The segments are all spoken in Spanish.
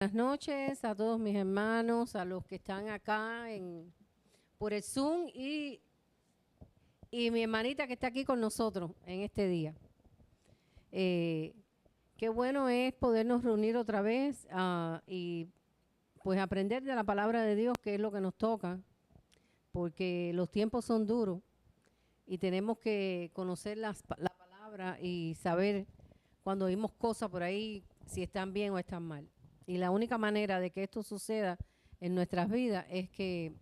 Buenas noches a todos mis hermanos, a los que están acá por el Zoom y mi hermanita que está aquí con nosotros en este día. Qué bueno es podernos reunir otra vez y pues aprender de la palabra de Dios, que es lo que nos toca, porque los tiempos son duros y tenemos que conocer la palabra y saber cuando oímos cosas por ahí si están bien o están mal. Y la única manera de que esto suceda en nuestras vidas es que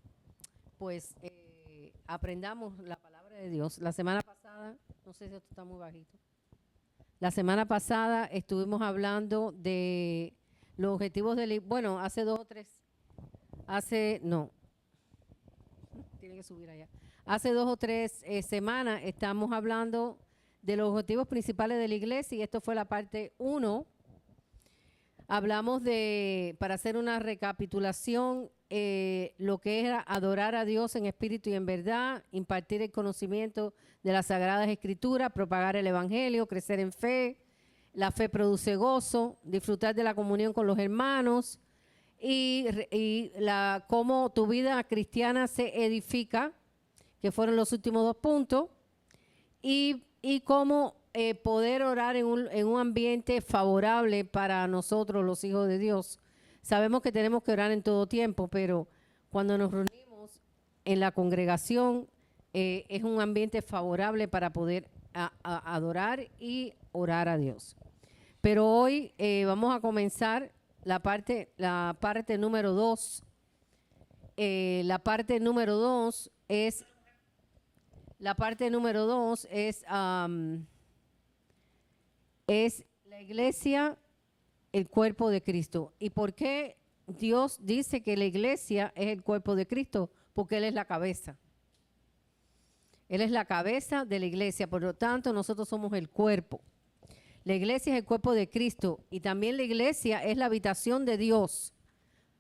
pues aprendamos la palabra de Dios. La semana pasada, no sé si esto está muy bajito. La semana pasada estuvimos hablando de los objetivos del, bueno, hace 2 o 3, no, tiene que subir allá. Hace 2 o 3 semanas estamos hablando de los objetivos principales de la iglesia y esto fue la parte 1. Hablamos para hacer una recapitulación, lo que era adorar a Dios en espíritu y en verdad, impartir el conocimiento de las Sagradas Escrituras, propagar el Evangelio, crecer en fe. La fe produce gozo, disfrutar de la comunión con los hermanos y cómo tu vida cristiana se edifica, que fueron los últimos 2 puntos, y cómo poder orar en un ambiente favorable para nosotros, los hijos de Dios. Sabemos que tenemos que orar en todo tiempo, pero cuando nos reunimos en la congregación, es un ambiente favorable para poder adorar y orar a Dios. Pero hoy vamos a comenzar la parte número 2. La parte número 2 es... La parte número 2 es la iglesia, el cuerpo de Cristo. ¿Y por qué Dios dice que la iglesia es el cuerpo de Cristo? Porque Él es la cabeza. Él es la cabeza de la iglesia, por lo tanto nosotros somos el cuerpo. La iglesia es el cuerpo de Cristo y también la iglesia es la habitación de Dios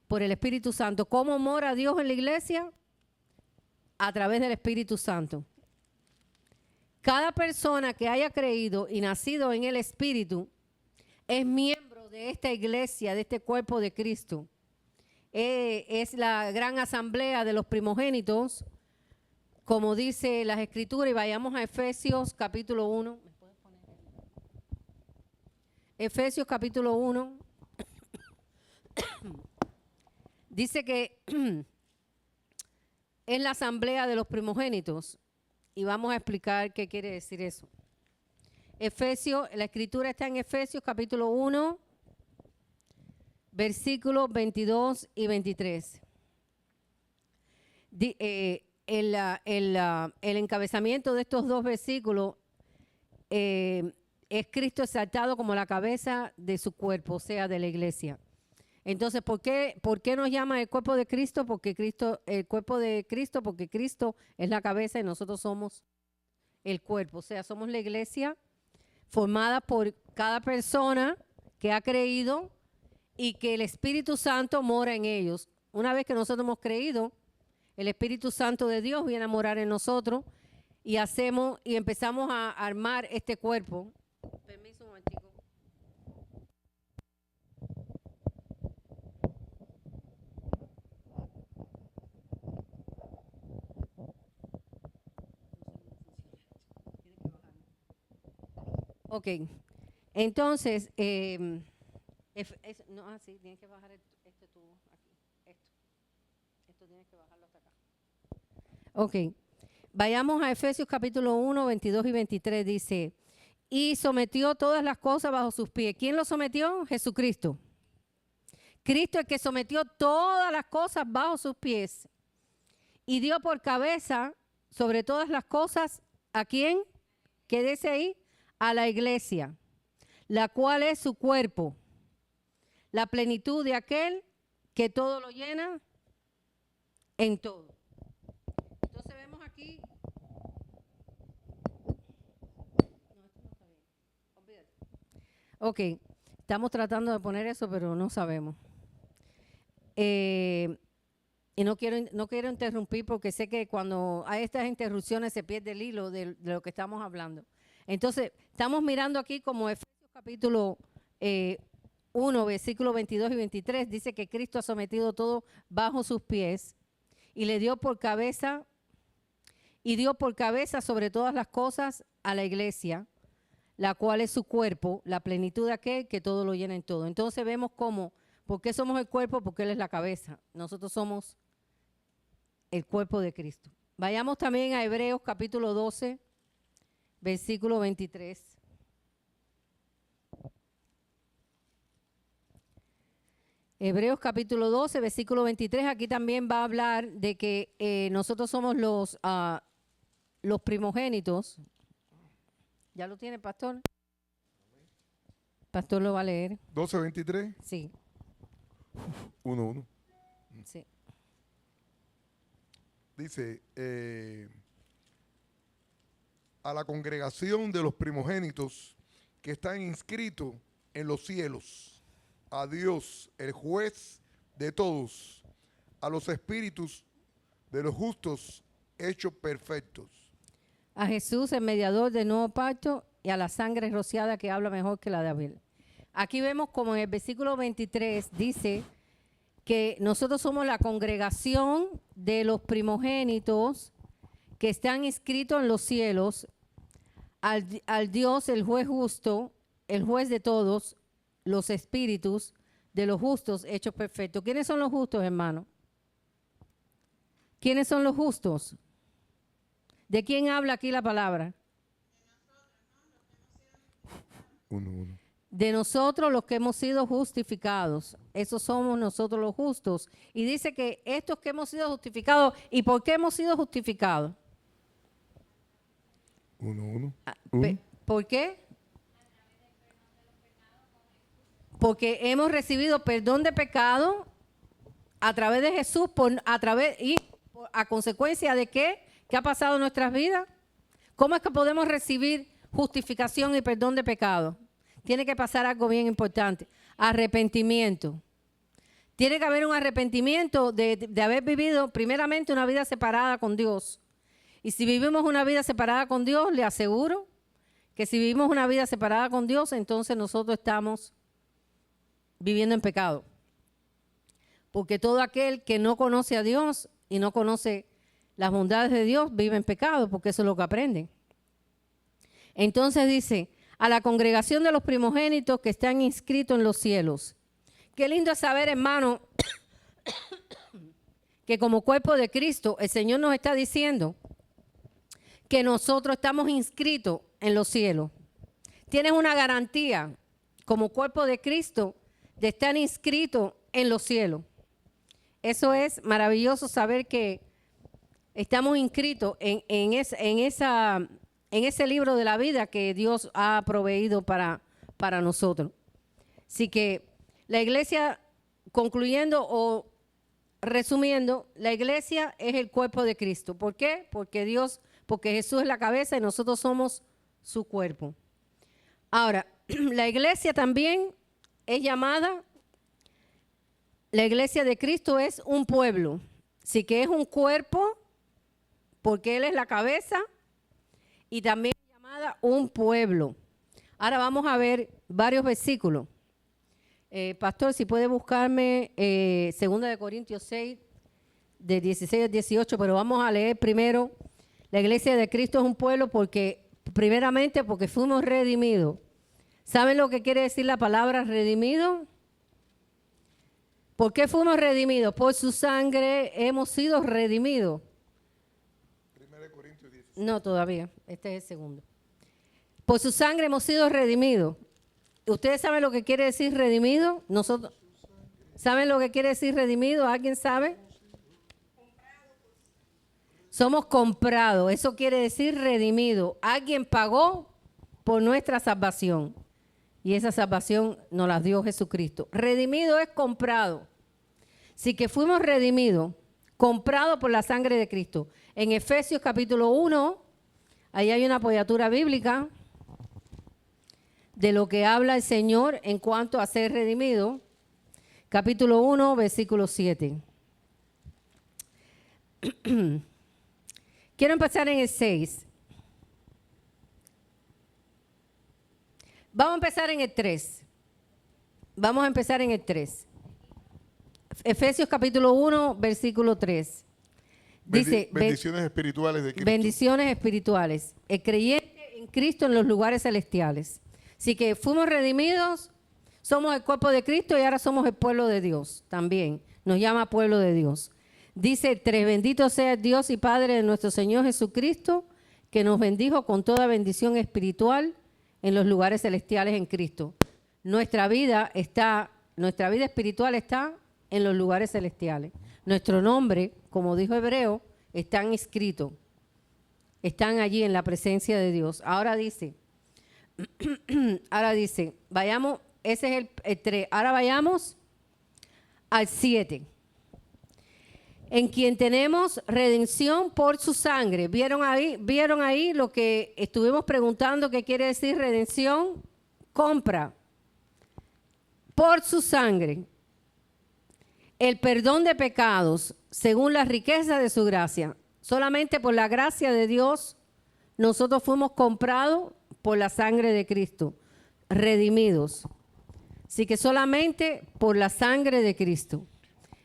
por el Espíritu Santo. ¿Cómo mora Dios en la iglesia? A través del Espíritu Santo. Cada persona que haya creído y nacido en el Espíritu es miembro de esta iglesia, de este cuerpo de Cristo. Es la gran asamblea de los primogénitos, como dice las Escrituras, y vayamos a Efesios capítulo 1. Efesios capítulo 1. Dice que es la asamblea de los primogénitos. Y vamos a explicar qué quiere decir eso. Efesios, la escritura está en Efesios capítulo 1, versículos 22 y 23. El encabezamiento de estos 2 versículos es Cristo exaltado como la cabeza de su cuerpo, o sea, de la iglesia. Entonces, ¿por qué nos llama el cuerpo de Cristo? Porque Cristo es la cabeza y nosotros somos el cuerpo. O sea, somos la iglesia formada por cada persona que ha creído y que el Espíritu Santo mora en ellos. Una vez que nosotros hemos creído, el Espíritu Santo de Dios viene a morar en nosotros y empezamos a armar este cuerpo. Permiso un momentico. Ok, entonces, sí, tienes que bajar este tubo aquí, esto tienes que bajarlo hasta acá. Ok, vayamos a Efesios capítulo 1, 22 y 23, dice, y sometió todas las cosas bajo sus pies. ¿Quién lo sometió? Jesucristo. Cristo el que sometió todas las cosas bajo sus pies y dio por cabeza sobre todas las cosas, ¿a quién? Quédese ahí. A la iglesia, la cual es su cuerpo, la plenitud de aquel que todo lo llena en todo. Entonces vemos aquí. Ok, estamos tratando de poner eso, pero no sabemos. Y no quiero interrumpir porque sé que cuando hay estas interrupciones se pierde el hilo de lo que estamos hablando. Entonces, estamos mirando aquí como Efesios capítulo 1, versículos 22 y 23, dice que Cristo ha sometido todo bajo sus pies y le dio por cabeza sobre todas las cosas a la iglesia, la cual es su cuerpo, la plenitud de aquel que todo lo llena en todo. Entonces vemos cómo, ¿por qué somos el cuerpo? Porque Él es la cabeza. Nosotros somos el cuerpo de Cristo. Vayamos también a Hebreos capítulo 12, versículo 23. Hebreos capítulo 12, versículo 23, aquí también va a hablar de que nosotros somos los primogénitos. ¿Ya lo tiene, pastor? Pastor lo va a leer. 12:23. Sí. 1:1. Sí. Dice, a la congregación de los primogénitos que están inscritos en los cielos, a Dios, el juez de todos, a los espíritus de los justos hechos perfectos. A Jesús, el mediador del nuevo pacto, y a la sangre rociada que habla mejor que la de Abel. Aquí vemos como en el versículo 23 dice que nosotros somos la congregación de los primogénitos que están inscritos en los cielos, al Dios, el juez justo, el juez de todos, los espíritus de los justos hechos perfectos. ¿Quiénes son los justos, hermano? ¿Quiénes son los justos? ¿De quién habla aquí la palabra? 1:1. De nosotros los que hemos sido justificados. Esos somos nosotros los justos. Y dice que estos que hemos sido justificados, ¿y por qué hemos sido justificados? 1:1. ¿Por qué? Porque hemos recibido perdón de pecado a través de Jesús, a consecuencia de qué ha pasado en nuestras vidas. ¿Cómo es que podemos recibir justificación y perdón de pecado? Tiene que pasar algo bien importante: arrepentimiento. Tiene que haber un arrepentimiento de haber vivido primeramente una vida separada con Dios. Y si vivimos una vida separada con Dios, le aseguro que si vivimos una vida separada con Dios, entonces nosotros estamos viviendo en pecado. Porque todo aquel que no conoce a Dios y no conoce las bondades de Dios vive en pecado, porque eso es lo que aprenden. Entonces dice, a la congregación de los primogénitos que están inscritos en los cielos. Qué lindo es saber, hermano, que como cuerpo de Cristo, el Señor nos está diciendo que nosotros estamos inscritos en los cielos. Tienes una garantía como cuerpo de Cristo de estar inscrito en los cielos. Eso es maravilloso, saber que estamos inscritos en ese libro de la vida que Dios ha proveído para nosotros. Así que la iglesia, concluyendo o resumiendo, la iglesia es el cuerpo de Cristo. ¿Por qué? Porque Jesús es la cabeza y nosotros somos su cuerpo. Ahora, la iglesia también es llamada, la iglesia de Cristo es un pueblo. Así que es un cuerpo porque Él es la cabeza y también es llamada un pueblo. Ahora vamos a ver varios versículos. Pastor, si puede buscarme 2 de Corintios 6, de 16 al 18, pero vamos a leer primero. La iglesia de Cristo es un pueblo primeramente porque fuimos redimidos. ¿Saben lo que quiere decir la palabra redimido? ¿Por qué fuimos redimidos? Por su sangre hemos sido redimidos. 1 Corintios 16. No, todavía. Este es el segundo. Por su sangre hemos sido redimidos. ¿Ustedes saben lo que quiere decir redimido? Nosotros. ¿Saben lo que quiere decir redimido? ¿Alguien sabe? Somos comprados. Eso quiere decir redimido. Alguien pagó por nuestra salvación. Y esa salvación nos la dio Jesucristo. Redimido es comprado. Así que fuimos redimidos, comprados por la sangre de Cristo. En Efesios capítulo 1, ahí hay una apoyatura bíblica de lo que habla el Señor en cuanto a ser redimido. Capítulo 1, versículo 7. Quiero empezar en el 6. Vamos a empezar en el 3. Vamos a empezar en el 3. Efesios capítulo 1, versículo 3. Dice, bendiciones espirituales de Cristo. bendiciones espirituales. El creyente en Cristo en los lugares celestiales. Así que fuimos redimidos, somos el cuerpo de Cristo y ahora somos el pueblo de Dios también. Nos llama pueblo de Dios. Dice 3, bendito sea el Dios y Padre de nuestro Señor Jesucristo, que nos bendijo con toda bendición espiritual en los lugares celestiales en Cristo. Nuestra vida espiritual está en los lugares celestiales. Nuestro nombre, como dijo Hebreo, están inscritos. Están allí en la presencia de Dios. Ahora dice, vayamos, ese es el 3. Ahora vayamos al 7. En quien tenemos redención por su sangre. ¿Vieron ahí lo que estuvimos preguntando? ¿Qué quiere decir redención? Compra. Por su sangre. El perdón de pecados, según la riqueza de su gracia. Solamente por la gracia de Dios, nosotros fuimos comprados por la sangre de Cristo, redimidos. Así que solamente por la sangre de Cristo.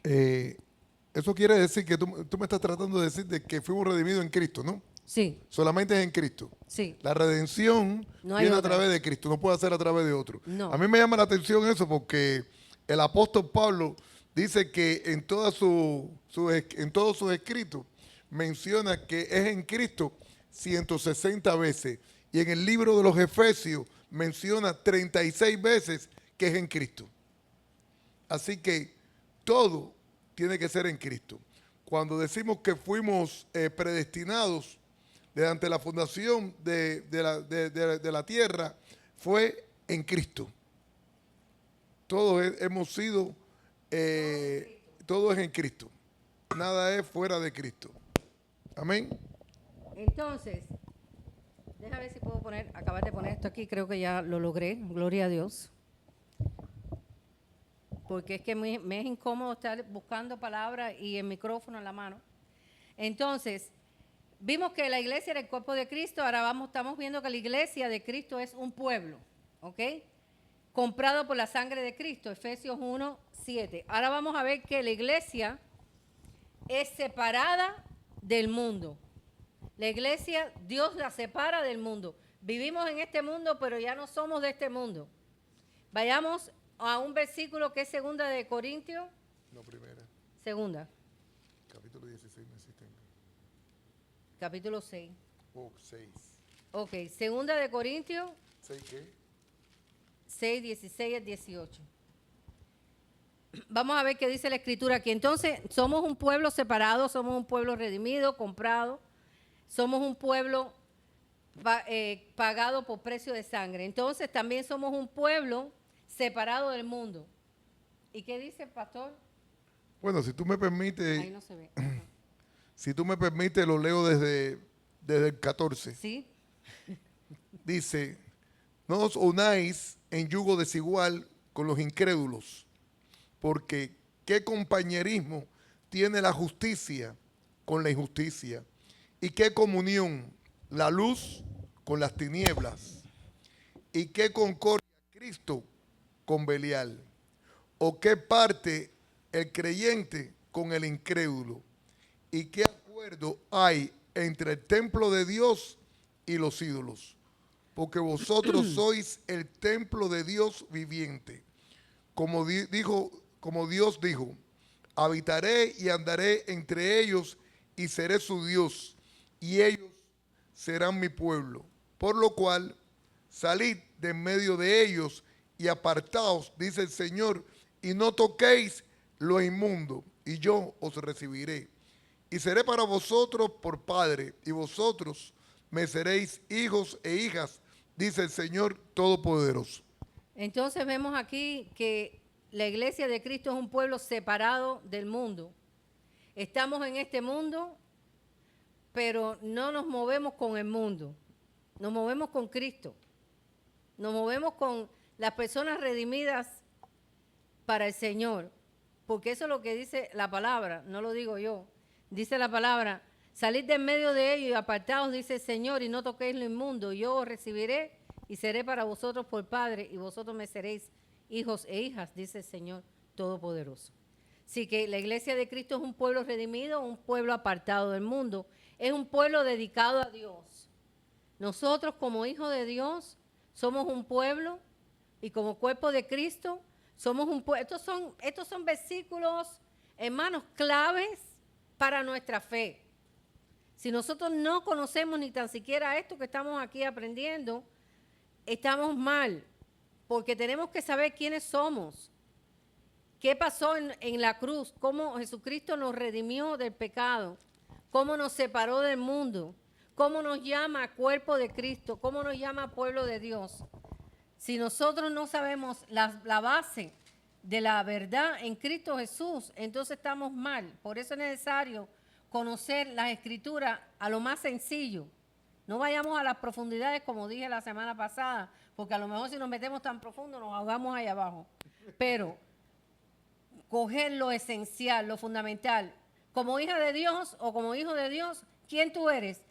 Eso quiere decir que tú me estás tratando de decir de que fuimos redimidos en Cristo, ¿no? Sí. Solamente es en Cristo. Sí. La redención viene a través de Cristo, no puede ser a través de otro. No. A mí me llama la atención eso porque el apóstol Pablo dice que en todos sus escritos menciona que es en Cristo 160 veces. Y en el libro de los Efesios menciona 36 veces que es en Cristo. Así que todo tiene que ser en Cristo. Cuando decimos que fuimos predestinados desde la fundación de la tierra, fue en Cristo. Todos hemos sido, todo es en Cristo. Nada es fuera de Cristo. Amén. Entonces, déjame ver si puedo acabar de poner esto aquí, creo que ya lo logré, gloria a Dios. Porque es que me es incómodo estar buscando palabras y el micrófono en la mano. Entonces, vimos que la iglesia era el cuerpo de Cristo, ahora estamos viendo que la iglesia de Cristo es un pueblo, ¿ok? Comprado por la sangre de Cristo, Efesios 1, 7. Ahora vamos a ver que la iglesia es separada del mundo. La iglesia, Dios la separa del mundo. Vivimos en este mundo, pero ya no somos de este mundo. Vayamos a un versículo que es segunda de Corintios. No, primera. Segunda. Capítulo 16, no existe. Capítulo 6. Oh, 6. Ok, segunda de Corintios. ¿6 qué? 6, 16 al 18. Vamos a ver qué dice la escritura aquí. Entonces, somos un pueblo separado, somos un pueblo redimido, comprado. Somos un pueblo pagado por precio de sangre. Entonces, también somos un pueblo separado del mundo. ¿Y qué dice el pastor? Bueno, si tú me permites, ahí no se ve. Si tú me permites, lo leo desde el 14. Sí. Dice, no os unáis en yugo desigual con los incrédulos, porque ¿qué compañerismo tiene la justicia con la injusticia? ¿Y qué comunión la luz con las tinieblas? ¿Y qué concordia Cristo con Belial? ¿O qué parte el creyente con el incrédulo? ¿Y qué acuerdo hay entre el templo de Dios y los ídolos? Porque vosotros sois el templo de Dios viviente. Como Dios dijo, habitaré y andaré entre ellos y seré su Dios, y ellos serán mi pueblo. Por lo cual, salid de en medio de ellos y apartaos, dice el Señor, y no toquéis lo inmundo, y yo os recibiré. Y seré para vosotros por padre, y vosotros me seréis hijos e hijas, dice el Señor Todopoderoso. Entonces vemos aquí que la iglesia de Cristo es un pueblo separado del mundo. Estamos en este mundo, pero no nos movemos con el mundo. Nos movemos con Cristo. Nos movemos con las personas redimidas para el Señor. Porque eso es lo que dice la palabra, no lo digo yo. Dice la palabra, salid de en medio de ellos y apartaos, dice el Señor, y no toquéis lo inmundo. Yo os recibiré y seré para vosotros por Padre, y vosotros me seréis hijos e hijas, dice el Señor Todopoderoso. Así que la iglesia de Cristo es un pueblo redimido, un pueblo apartado del mundo, es un pueblo dedicado a Dios. Nosotros como hijos de Dios somos un pueblo y como cuerpo de Cristo somos un pueblo. Estos son versículos, hermanos, claves para nuestra fe. Si nosotros no conocemos ni tan siquiera esto que estamos aquí aprendiendo, estamos mal, porque tenemos que saber quiénes somos, qué pasó en la cruz, cómo Jesucristo nos redimió del pecado, cómo nos separó del mundo, cómo nos llama cuerpo de Cristo, cómo nos llama pueblo de Dios. Si nosotros no sabemos la base de la verdad en Cristo Jesús, entonces estamos mal. Por eso es necesario conocer las Escrituras a lo más sencillo. No vayamos a las profundidades como dije la semana pasada, porque a lo mejor si nos metemos tan profundo nos ahogamos ahí abajo. Pero coger lo esencial, lo fundamental. Como hija de Dios o como hijo de Dios, ¿quién tú eres?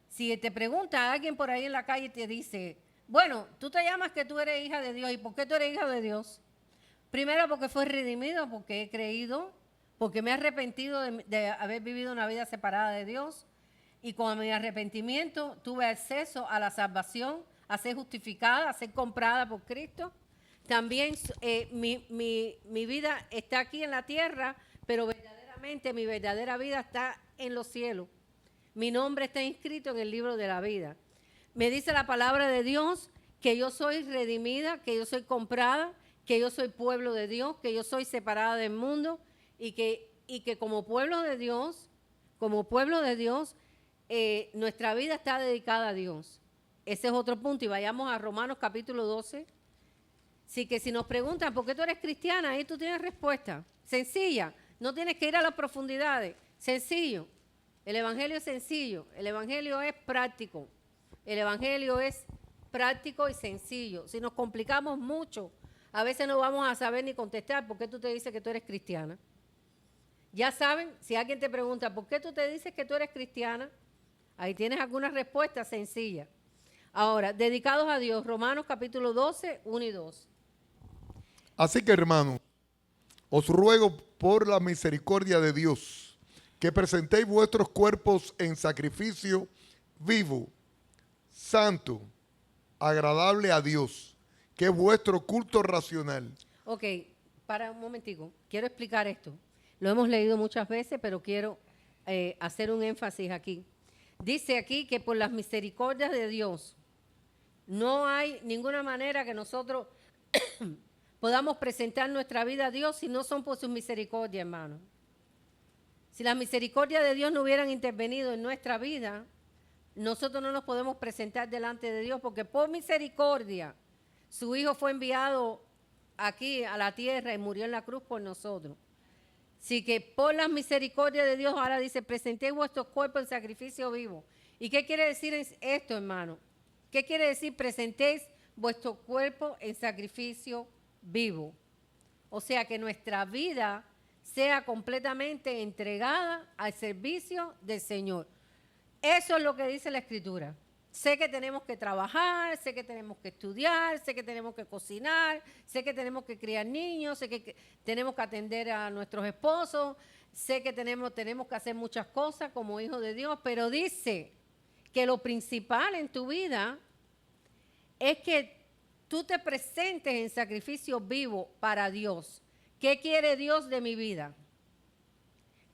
Si te pregunta alguien por ahí en la calle y te dice, bueno, tú te llamas que tú eres hija de Dios. ¿Y por qué tú eres hija de Dios? Primero porque fue redimido, porque he creído, porque me he arrepentido de haber vivido una vida separada de Dios. Y con mi arrepentimiento tuve acceso a la salvación, a ser justificada, a ser comprada por Cristo. También mi vida está aquí en la tierra, pero verdaderamente mi verdadera vida está en los cielos. Mi nombre está inscrito en el libro de la vida. Me dice la palabra de Dios que yo soy redimida, que yo soy comprada, que yo soy pueblo de Dios, que yo soy separada del mundo y que como pueblo de Dios, nuestra vida está dedicada a Dios. Ese es otro punto. Y vayamos a Romanos capítulo 12. Así que si nos preguntan por qué tú eres cristiana, ahí tú tienes respuesta. Sencilla. No tienes que ir a las profundidades. Sencillo. El evangelio es sencillo. El evangelio es práctico. El evangelio es práctico y sencillo. Si nos complicamos mucho, a veces no vamos a saber ni contestar por qué tú te dices que tú eres cristiana. Ya saben, si alguien te pregunta por qué tú te dices que tú eres cristiana, ahí tienes alguna respuesta sencilla. Ahora, dedicados a Dios, Romanos capítulo 12, 1 y 2. Así que, hermanos, os ruego por la misericordia de Dios que presentéis vuestros cuerpos en sacrificio vivo, santo, agradable a Dios, que es vuestro culto racional. Ok, para un momentico, quiero explicar esto. Lo hemos leído muchas veces, pero quiero hacer un énfasis aquí. Dice aquí que por las misericordias de Dios no hay ninguna manera que nosotros podamos presentar nuestra vida a Dios si no son por sus misericordias, hermano. Si las misericordias de Dios no hubieran intervenido en nuestra vida, nosotros no nos podemos presentar delante de Dios, porque por misericordia su Hijo fue enviado aquí a la tierra y murió en la cruz por nosotros. Así que por las misericordias de Dios ahora dice, presentéis vuestros cuerpos en sacrificio vivo. ¿Y qué quiere decir esto, hermano? ¿Qué quiere decir presentéis vuestro cuerpo en sacrificio vivo? O sea, que nuestra vida sea completamente entregada al servicio del Señor. Eso es lo que dice la Escritura. Sé que tenemos que trabajar, sé que tenemos que estudiar, sé que tenemos que cocinar, sé que tenemos que criar niños, sé que tenemos que atender a nuestros esposos, sé que tenemos que hacer muchas cosas como hijos de Dios, pero dice que lo principal en tu vida es que tú te presentes en sacrificio vivo para Dios. ¿Qué quiere Dios de mi vida?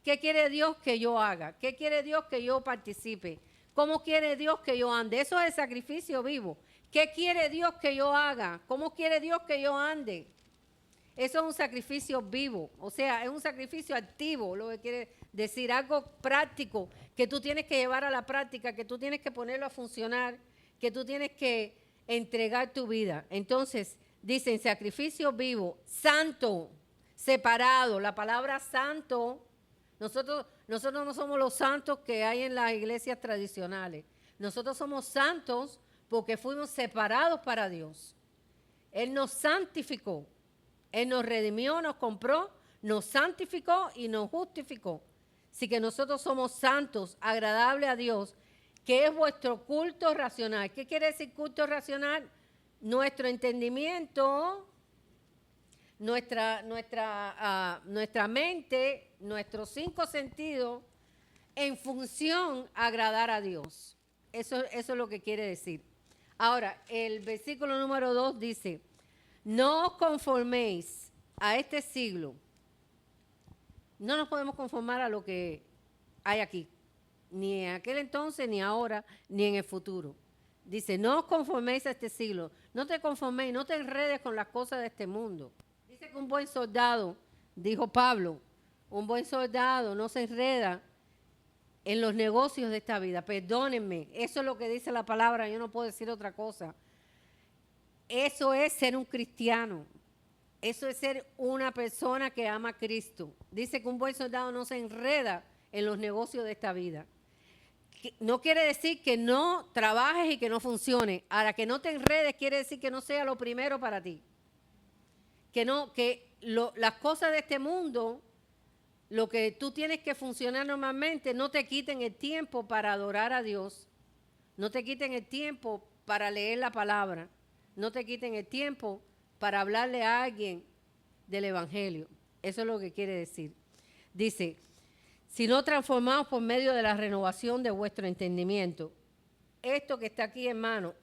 ¿Qué quiere Dios que yo haga? ¿Qué quiere Dios que yo participe? ¿Cómo quiere Dios que yo ande? Eso es el sacrificio vivo. ¿Qué quiere Dios que yo haga? ¿Cómo quiere Dios que yo ande? Eso es un sacrificio vivo, o sea, es un sacrificio activo, lo que quiere decir, algo práctico que tú tienes que llevar a la práctica, que tú tienes que ponerlo a funcionar, que tú tienes que entregar tu vida. Entonces, dicen sacrificio vivo, santo, separado. La palabra santo, nosotros no somos los santos que hay en las iglesias tradicionales. Nosotros somos santos porque fuimos separados para Dios. Él nos santificó. Él nos redimió, nos compró, nos santificó y nos justificó. Así que nosotros somos santos, agradables a Dios, que es vuestro culto racional. ¿Qué quiere decir culto racional? Nuestro entendimiento nuestra mente, nuestros 5 sentidos, en función a agradar a Dios. Eso es lo que quiere decir. Ahora, el versículo número 2 dice, no os conforméis a este siglo. No nos podemos conformar a lo que hay aquí, ni en aquel entonces, ni ahora, ni en el futuro. Dice, no os conforméis a este siglo, no te conforméis, no te enredes con las cosas de este mundo. Dice que un buen soldado, dijo Pablo, un buen soldado no se enreda en los negocios de esta vida. Perdónenme, eso es lo que dice la palabra, yo no puedo decir otra cosa. Eso es ser un cristiano. Eso es ser una persona que ama a Cristo. Dice que un buen soldado no se enreda en los negocios de esta vida. No quiere decir que no trabajes y que no funcione. Ahora, que no te enredes quiere decir que no sea lo primero para ti. Las cosas de este mundo, lo que tú tienes que funcionar normalmente, no te quiten el tiempo para adorar a Dios. No te quiten el tiempo para leer la palabra. No te quiten el tiempo para hablarle a alguien del Evangelio. Eso es lo que quiere decir. Dice, sino transformados por medio de la renovación de vuestro entendimiento. Esto que está aquí, hermano,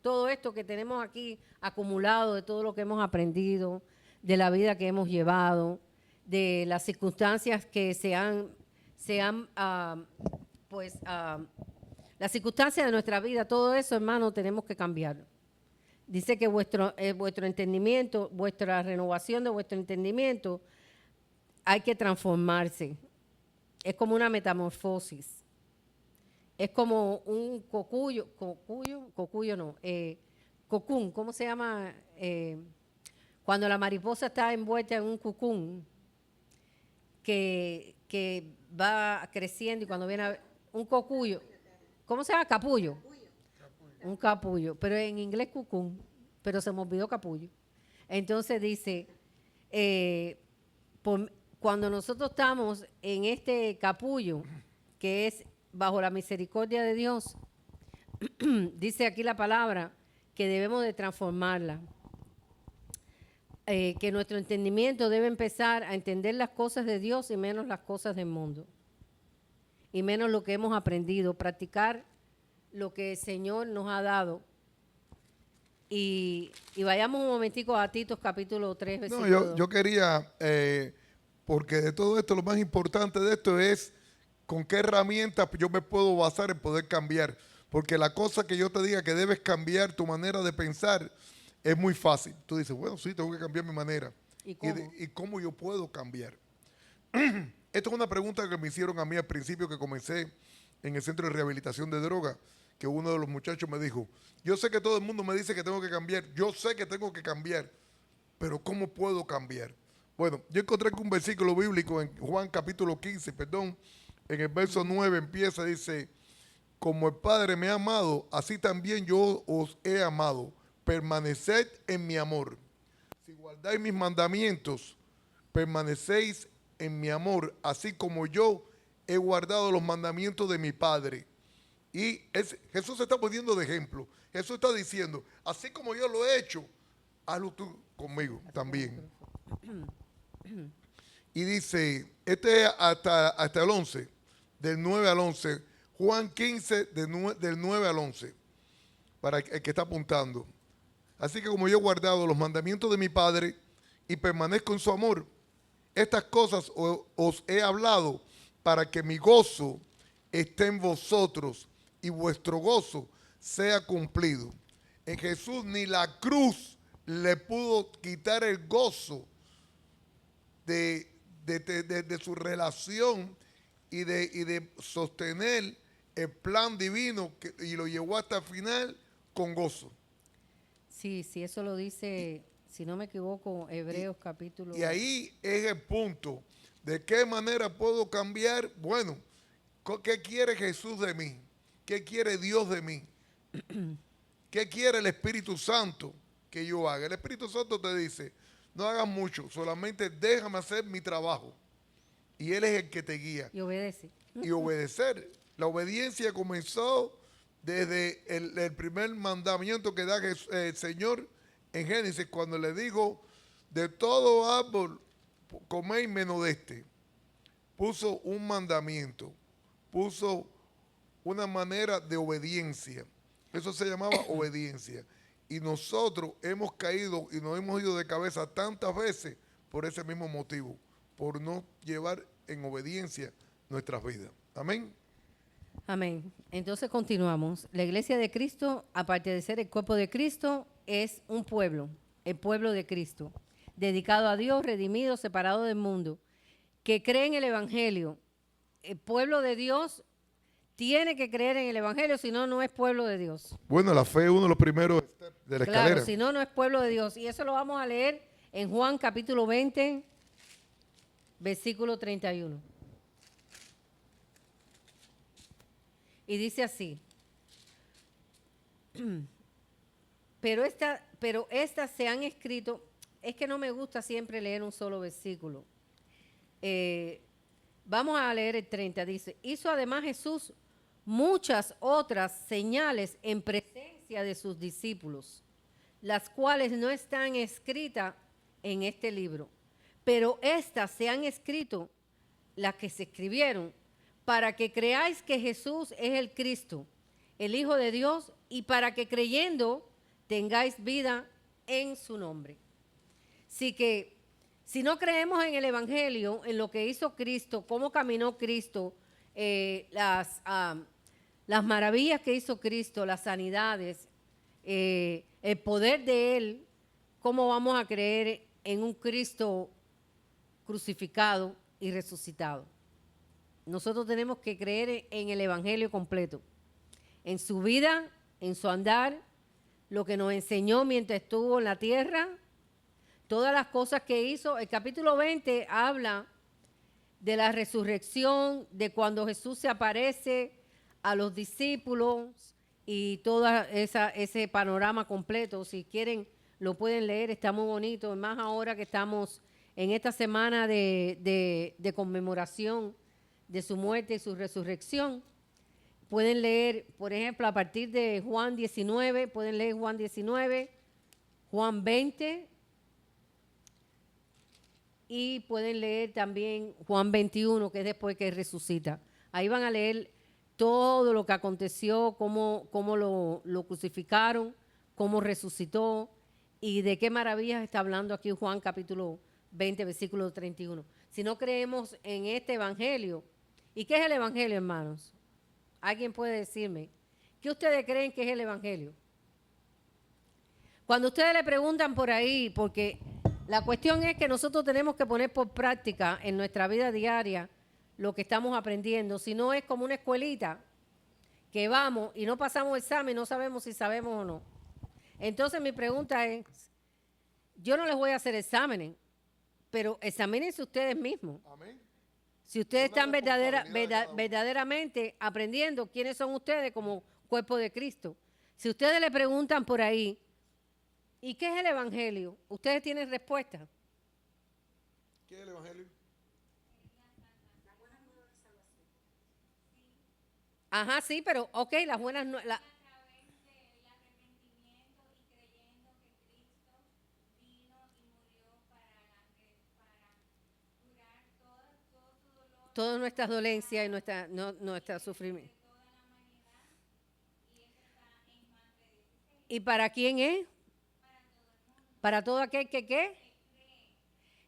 todo esto que tenemos aquí acumulado, de todo lo que hemos aprendido, de la vida que hemos llevado, de las circunstancias que las circunstancias de nuestra vida, todo eso, hermano, tenemos que cambiar. Dice que vuestro entendimiento, vuestra renovación de vuestro entendimiento, hay que transformarse. Es como una metamorfosis. Es como un cocún, ¿cómo se llama? Cuando la mariposa está envuelta en un cocún que va creciendo y cuando viene un cocuyo, ¿cómo se llama? Capullo. Un capullo, pero en inglés cucún, pero se me olvidó capullo. Entonces dice, cuando nosotros estamos en este capullo, que es bajo la misericordia de Dios, dice aquí la palabra que debemos de transformarla. Que nuestro entendimiento debe empezar a entender las cosas de Dios y menos las cosas del mundo. Y menos lo que hemos aprendido, practicar lo que el Señor nos ha dado. Y vayamos un momentico a Tito capítulo 3, versículo 2. No, yo quería, porque de todo esto, lo más importante de esto es con qué herramientas yo me puedo basar en poder cambiar. Porque la cosa que yo te diga que debes cambiar tu manera de pensar es muy fácil. Tú dices, bueno, sí, tengo que cambiar mi manera. ¿Y cómo? ¿Y cómo yo puedo cambiar? Esto es una pregunta que me hicieron a mí al principio que comencé en el centro de rehabilitación de drogas, que uno de los muchachos me dijo, yo sé que todo el mundo me dice que tengo que cambiar, yo sé que tengo que cambiar, pero ¿cómo puedo cambiar? Bueno, yo encontré un versículo bíblico en Juan capítulo 15, en el verso 9 empieza, dice, como el Padre me ha amado, así también yo os he amado, permaneced en mi amor. Si guardáis mis mandamientos, permanecéis en mi amor, así como yo he guardado los mandamientos de mi Padre. Y Jesús se está poniendo de ejemplo. Jesús está diciendo, así como yo lo he hecho, hazlo tú conmigo también. Y dice, hasta el 11, del 9 al 11, Juan 15, del 9 al 11, para el que está apuntando. Así que como yo he guardado los mandamientos de mi Padre y permanezco en su amor, estas cosas os he hablado para que mi gozo esté en vosotros y vuestro gozo sea cumplido. En Jesús ni la cruz le pudo quitar el gozo de su relación y de sostener el plan divino y lo llevó hasta el final con gozo. Sí, eso lo dice, si no me equivoco, Hebreos capítulo. Y ahí es el punto. ¿De qué manera puedo cambiar? Bueno, ¿qué quiere Jesús de mí? ¿Qué quiere Dios de mí? ¿Qué quiere el Espíritu Santo que yo haga? El Espíritu Santo te dice, no hagas mucho, solamente déjame hacer mi trabajo. Y Él es el que te guía. Y obedece. Y obedecer. La obediencia comenzó desde el primer mandamiento que da el Señor en Génesis, cuando le dijo, de todo árbol coméis menos de este. Puso un mandamiento, puso una manera de obediencia. Eso se llamaba obediencia. Y nosotros hemos caído y nos hemos ido de cabeza tantas veces por ese mismo motivo, por no llevar en obediencia nuestras vidas. Amén. Amén. Entonces continuamos. La iglesia de Cristo, aparte de ser el cuerpo de Cristo, es un pueblo, el pueblo de Cristo, dedicado a Dios, redimido, separado del mundo, que cree en el Evangelio. El pueblo de Dios tiene que creer en el Evangelio, si no, no es pueblo de Dios. Bueno, la fe es uno de los primeros de la escalera. Claro, si no, no es pueblo de Dios. Y eso lo vamos a leer en Juan capítulo 20, versículo 31. Y dice así: pero estas se han escrito. Es que no me gusta siempre leer un solo versículo. Vamos a leer el 30. Dice: hizo además Jesús muchas otras señales en presencia de sus discípulos, las cuales no están escritas en este libro, pero estas se han escrito, las que se escribieron, para que creáis que Jesús es el Cristo, el Hijo de Dios, y para que creyendo tengáis vida en su nombre. Así que si no creemos en el Evangelio, en lo que hizo Cristo, cómo caminó Cristo, las maravillas que hizo Cristo, las sanidades, el poder de Él, ¿cómo vamos a creer en un Cristo crucificado y resucitado? Nosotros tenemos que creer en el Evangelio completo, en su vida, en su andar, lo que nos enseñó mientras estuvo en la tierra, todas las cosas que hizo. El capítulo 20 habla de la resurrección, de cuando Jesús se aparece a los discípulos y todo ese panorama completo. Si quieren, lo pueden leer, está muy bonito, más ahora que estamos en esta semana de conmemoración de su muerte y su resurrección. Pueden leer, por ejemplo, a partir de Juan 19, pueden leer Juan 19, Juan 20, y pueden leer también Juan 21, que es después que resucita. Ahí van a leer todo lo que aconteció, cómo lo crucificaron, cómo resucitó y de qué maravillas está hablando aquí Juan capítulo 20, versículo 31. Si no creemos en este evangelio, ¿y qué es el evangelio, hermanos? ¿Alguien puede decirme? ¿Qué ustedes creen que es el evangelio? Cuando ustedes le preguntan por ahí, porque la cuestión es que nosotros tenemos que poner por práctica en nuestra vida diaria lo que estamos aprendiendo. Si no, es como una escuelita que vamos y no pasamos examen, no sabemos si sabemos o no. Entonces mi pregunta es, yo no les voy a hacer exámenes, pero examínense ustedes mismos. Amén. Si ustedes están verdaderamente aprendiendo quiénes son ustedes como cuerpo de Cristo. Si ustedes le preguntan por ahí, ¿y qué es el evangelio? ¿Ustedes tienen respuesta? ¿Qué es el evangelio? Ajá, sí, pero ok, las buenas nuevas. Todas nuestras dolencias y nuestra sufrimiento. ¿Y para quién es? Para todo aquel que ¿qué?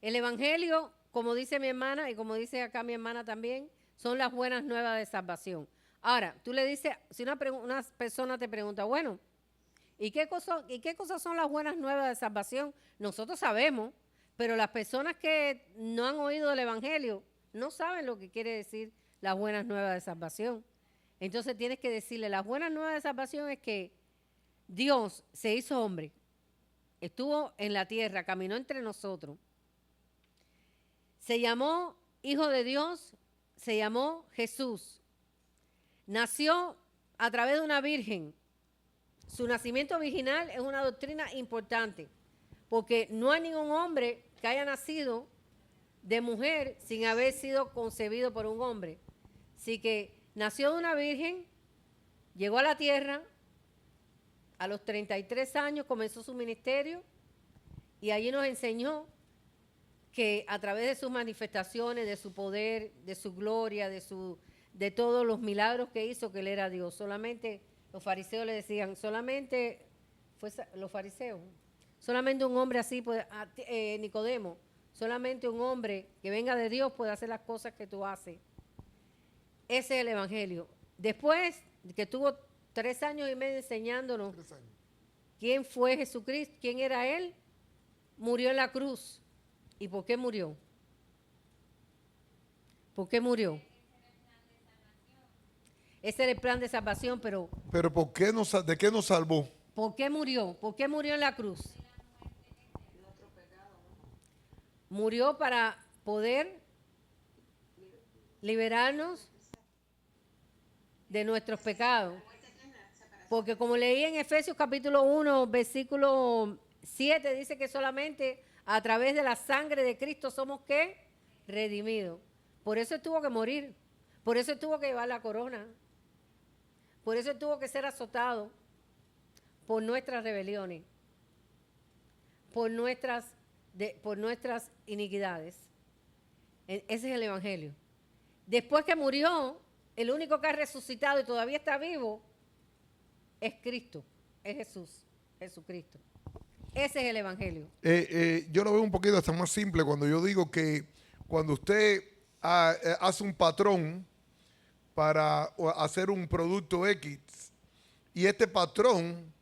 El evangelio, como dice mi hermana y como dice acá mi hermana también, son las buenas nuevas de salvación. Ahora, tú le dices, si una persona te pregunta, bueno, ¿y qué cosas son las buenas nuevas de salvación? Nosotros sabemos, pero las personas que no han oído del evangelio no saben lo que quiere decir las buenas nuevas de salvación. Entonces tienes que decirle, las buenas nuevas de salvación es que Dios se hizo hombre, estuvo en la tierra, caminó entre nosotros, se llamó Hijo de Dios, se llamó Jesús, nació a través de una virgen. Su nacimiento virginal es una doctrina importante, porque no hay ningún hombre que haya nacido de mujer sin haber sido concebido por un hombre. Así que nació de una virgen, llegó a la tierra, a los 33 años comenzó su ministerio y allí nos enseñó que a través de sus manifestaciones, de su poder, de su gloria, de todos los milagros que hizo, que él era Dios. Solamente los fariseos le decían, los fariseos, solamente un hombre así, Nicodemo, solamente un hombre que venga de Dios puede hacer las cosas que tú haces. Ese es el evangelio. Después que estuvo 3 años y medio enseñándonos 3 años. quién fue Jesucristo, quién era él, murió en la cruz. ¿Y por qué murió? ¿Por qué murió? Ese era el plan de salvación, pero Pero ¿por qué ¿de qué nos salvó? ¿por qué murió? ¿Por qué murió en la cruz? Murió para poder liberarnos de nuestros pecados. Porque como leí en Efesios capítulo 1, versículo 7, dice que solamente a través de la sangre de Cristo somos, ¿qué? Redimidos. Por eso tuvo que morir. Por eso tuvo que llevar la corona. Por eso tuvo que ser azotado por nuestras rebeliones, por nuestras iniquidades. Ese es el evangelio. Después que murió, el único que ha resucitado y todavía está vivo es Cristo, es Jesucristo. Ese es el evangelio. Yo lo veo un poquito hasta más simple cuando yo digo que cuando usted hace un patrón para hacer un producto X y este patrón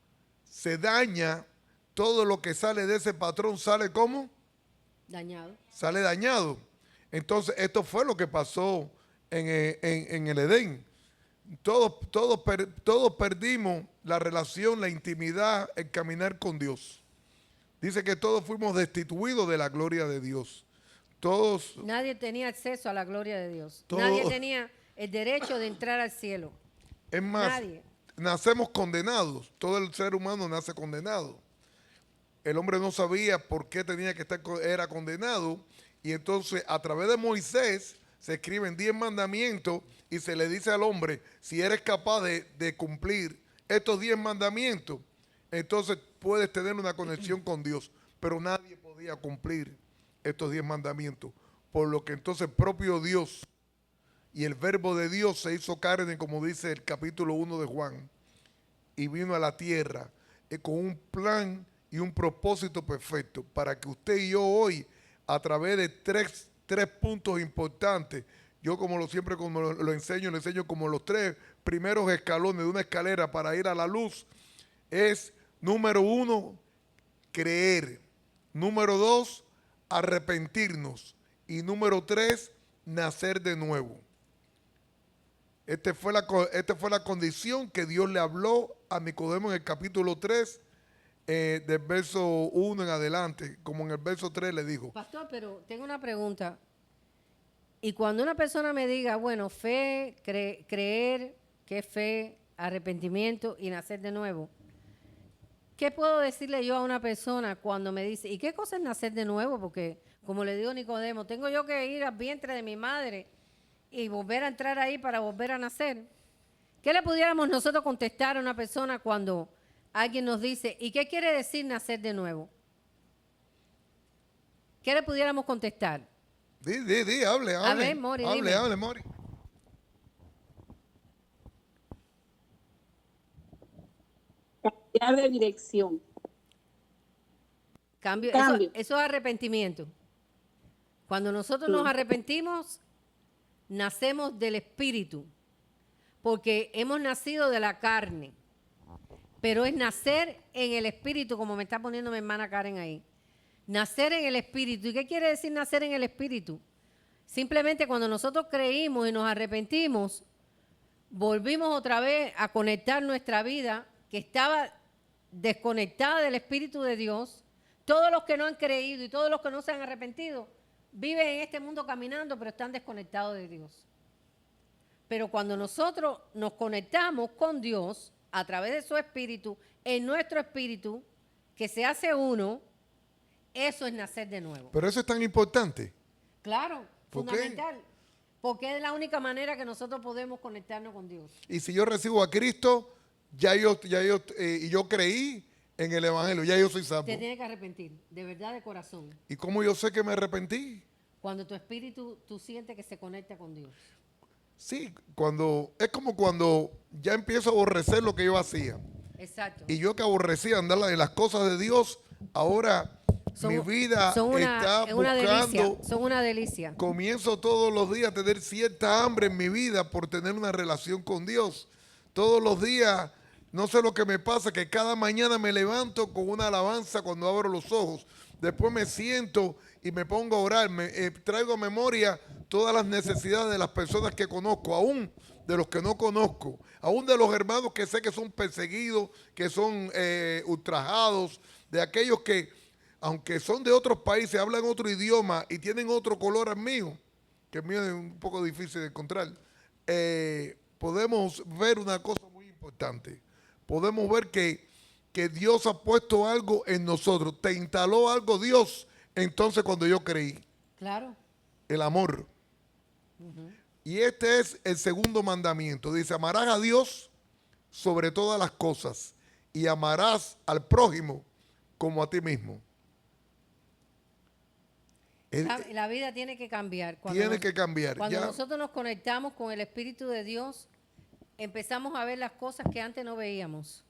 se daña, todo lo que sale de ese patrón sale ¿cómo? Dañado. Sale dañado. Entonces esto fue lo que pasó en el Edén. Todos perdimos la relación, la intimidad, el caminar con Dios. Dice que todos fuimos destituidos de la gloria de Dios. Todos. Nadie tenía acceso a la gloria de Dios. Todos. Nadie tenía el derecho de entrar al cielo. Es más, Nadie. Nacemos condenados. Todo el ser humano nace condenado. El hombre no sabía por qué tenía que era condenado. Y entonces a través de Moisés se escriben 10 mandamientos y se le dice al hombre, si eres capaz de cumplir estos 10 mandamientos, entonces puedes tener una conexión con Dios. Pero nadie podía cumplir estos 10 mandamientos. Por lo que entonces el propio Dios y el verbo de Dios se hizo carne, como dice el capítulo 1 de Juan, y vino a la tierra con un plan y un propósito perfecto para que usted y yo hoy, a través de tres puntos importantes, yo siempre como lo enseño, le enseño como los 3 primeros escalones de una escalera para ir a la luz, es número 1, creer, número 2, arrepentirnos y número 3, nacer de nuevo. Esta fue la condición que Dios le habló a Nicodemo en el capítulo 3, del verso 1 en adelante, como en el verso 3 le dijo. Pastor, pero tengo una pregunta. Y cuando una persona me diga, bueno, fe, creer, ¿qué es fe? Arrepentimiento y nacer de nuevo. ¿Qué puedo decirle yo a una persona cuando me dice, ¿y qué cosa es nacer de nuevo? Porque, como le digo a Nicodemo, tengo yo que ir al vientre de mi madre y volver a entrar ahí para volver a nacer. ¿Qué le pudiéramos nosotros contestar a una persona cuando alguien nos dice, ¿y qué quiere decir nacer de nuevo? ¿Qué le pudiéramos contestar? Hable. A ver, Mori, dime. Hable, Mori. Cambiar de dirección. Cambio. Eso es arrepentimiento. Cuando nosotros nos arrepentimos, nacemos del Espíritu, porque hemos nacido de la carne, pero es nacer en el Espíritu, como me está poniendo mi hermana Karen ahí. Nacer en el Espíritu. ¿Y qué quiere decir nacer en el Espíritu? Simplemente cuando nosotros creímos y nos arrepentimos, volvimos otra vez a conectar nuestra vida, que estaba desconectada del Espíritu de Dios. Todos los que no han creído y todos los que no se han arrepentido viven en este mundo caminando, pero están desconectados de Dios. Pero cuando nosotros nos conectamos con Dios a través de su Espíritu, en nuestro espíritu, que se hace uno, eso es nacer de nuevo. Pero eso es tan importante. Claro, ¿Por fundamental. Porque es la única manera que nosotros podemos conectarnos con Dios. Y si yo recibo a Cristo, y yo creí, en el Evangelio, ya yo soy salvo. Te tienes que arrepentir, de verdad, de corazón. ¿Y cómo yo sé que me arrepentí? Cuando tu espíritu, tú sientes que se conecta con Dios. Sí, es como cuando ya empiezo a aborrecer lo que yo hacía. Exacto. Y yo que aborrecía andar en las cosas de Dios, ahora mi vida está es una delicia, buscando. son una delicia. Comienzo todos los días a tener cierta hambre en mi vida por tener una relación con Dios. Todos los días, no sé lo que me pasa, que cada mañana me levanto con una alabanza cuando abro los ojos. Después me siento y me pongo a orar. Traigo a memoria todas las necesidades de las personas que conozco, aún de los que no conozco, aún de los hermanos que sé que son perseguidos, que son ultrajados, de aquellos que, aunque son de otros países, hablan otro idioma y tienen otro color al mío, que el mío es un poco difícil de encontrar, podemos ver una cosa muy importante. Podemos ver que Dios ha puesto algo en nosotros. Te instaló algo Dios entonces cuando yo creí. Claro. El amor. Y este es el segundo mandamiento. Dice, amarás a Dios sobre todas las cosas y amarás al prójimo como a ti mismo. La vida tiene que cambiar. Tiene que cambiar. Cuando nosotros nos conectamos con el Espíritu de Dios, empezamos a ver las cosas que antes no veíamos.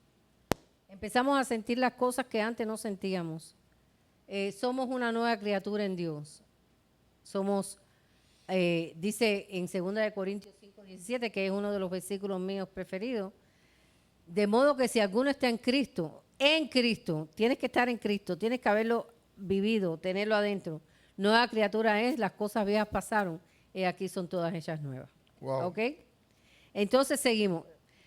Empezamos a sentir las cosas que antes no sentíamos. Somos una nueva criatura en Dios. Somos, dice en 2 Corintios 5:17, que es uno de los versículos míos preferidos, de modo que si alguno está en Cristo, tienes que estar en Cristo, tienes que haberlo vivido, tenerlo adentro. Nueva criatura es, las cosas viejas pasaron, y aquí son todas hechas nuevas. Wow. ¿Ok? Entonces seguimos.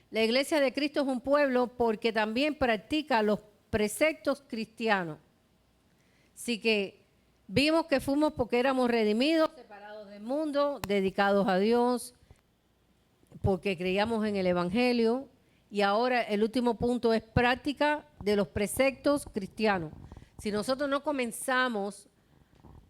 La iglesia de Cristo es un pueblo porque también practica los preceptos cristianos. Así que vimos que fuimos porque éramos redimidos, separados del mundo, dedicados a Dios, porque creíamos en el Evangelio. Y ahora el último punto es práctica de los preceptos cristianos. Si nosotros no comenzamos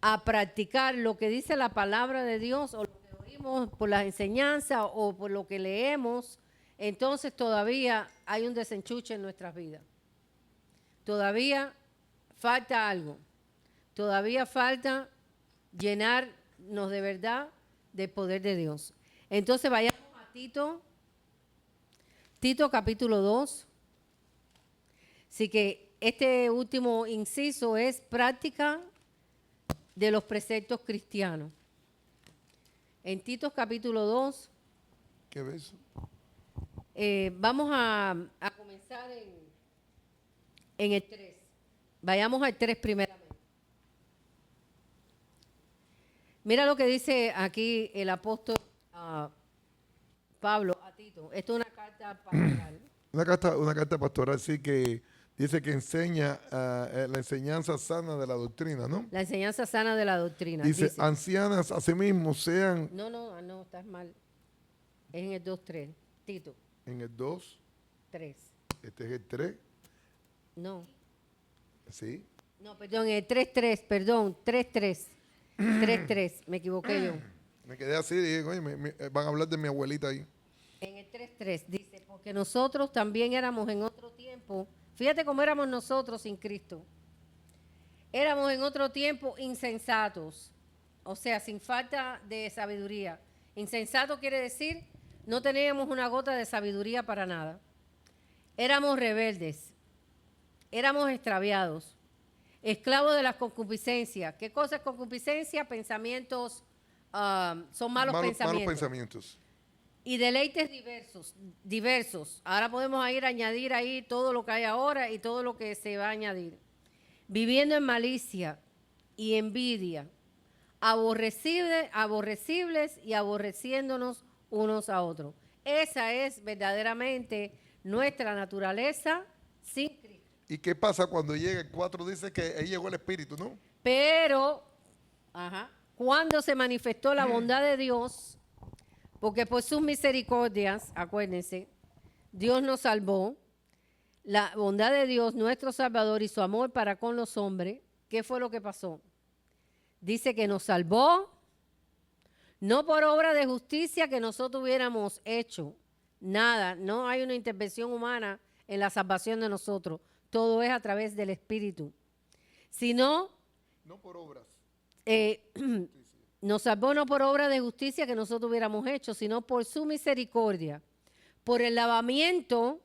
a practicar lo que dice la palabra de Dios o lo que oímos por las enseñanzas o por lo que leemos, entonces todavía hay un desenchuche en nuestras vidas. Todavía falta algo. Todavía falta llenarnos de verdad del poder de Dios. Entonces vayamos a Tito capítulo 2. Así que este último inciso es práctica de los preceptos cristianos. En Tito capítulo 2. ¿Qué ves? Vamos a comenzar en el 3. Vayamos al 3 primeramente. Mira lo que dice aquí el apóstol Pablo a Tito. Esto es una carta pastoral. Una carta pastoral, sí, que dice que enseña la enseñanza sana de la doctrina, ¿no? La enseñanza sana de la doctrina. Dice, ancianas asimismo sean... No, estás mal. Es en el 2.3. Tito. En el 2. 3. Este es el 3. No. Sí. No, perdón, el 3.3, perdón, 3.3. 3.3, me equivoqué yo. Me quedé así, dije, oye, van a hablar de mi abuelita ahí. En el 3.3 dice, porque nosotros también éramos en otro tiempo, fíjate cómo éramos nosotros sin Cristo. Éramos en otro tiempo insensatos, o sea, sin falta de sabiduría. Insensato quiere decir, no teníamos una gota de sabiduría para nada. Éramos rebeldes, éramos extraviados, esclavos de la concupiscencia. ¿Qué cosa es concupiscencia? Pensamientos, son malos pensamientos. Y deleites diversos. Ahora podemos ir a añadir ahí todo lo que hay ahora y todo lo que se va a añadir. Viviendo en malicia y envidia, aborrecibles y aborreciéndonos unos a otros. Esa es verdaderamente nuestra naturaleza sin Cristo. ¿Y qué pasa cuando llega el 4? Dice que ahí llegó el Espíritu, ¿no? Pero, cuando se manifestó la bondad de Dios, porque por sus misericordias, acuérdense, Dios nos salvó, la bondad de Dios, nuestro Salvador, y su amor para con los hombres, ¿qué fue lo que pasó? Dice que nos salvó, no por obra de justicia que nosotros hubiéramos hecho, nada, no hay una intervención humana en la salvación de nosotros. todo es a través del Espíritu. Si no, No por obras. nos salvó no por obra de justicia que nosotros hubiéramos hecho, sino por su misericordia, por el lavamiento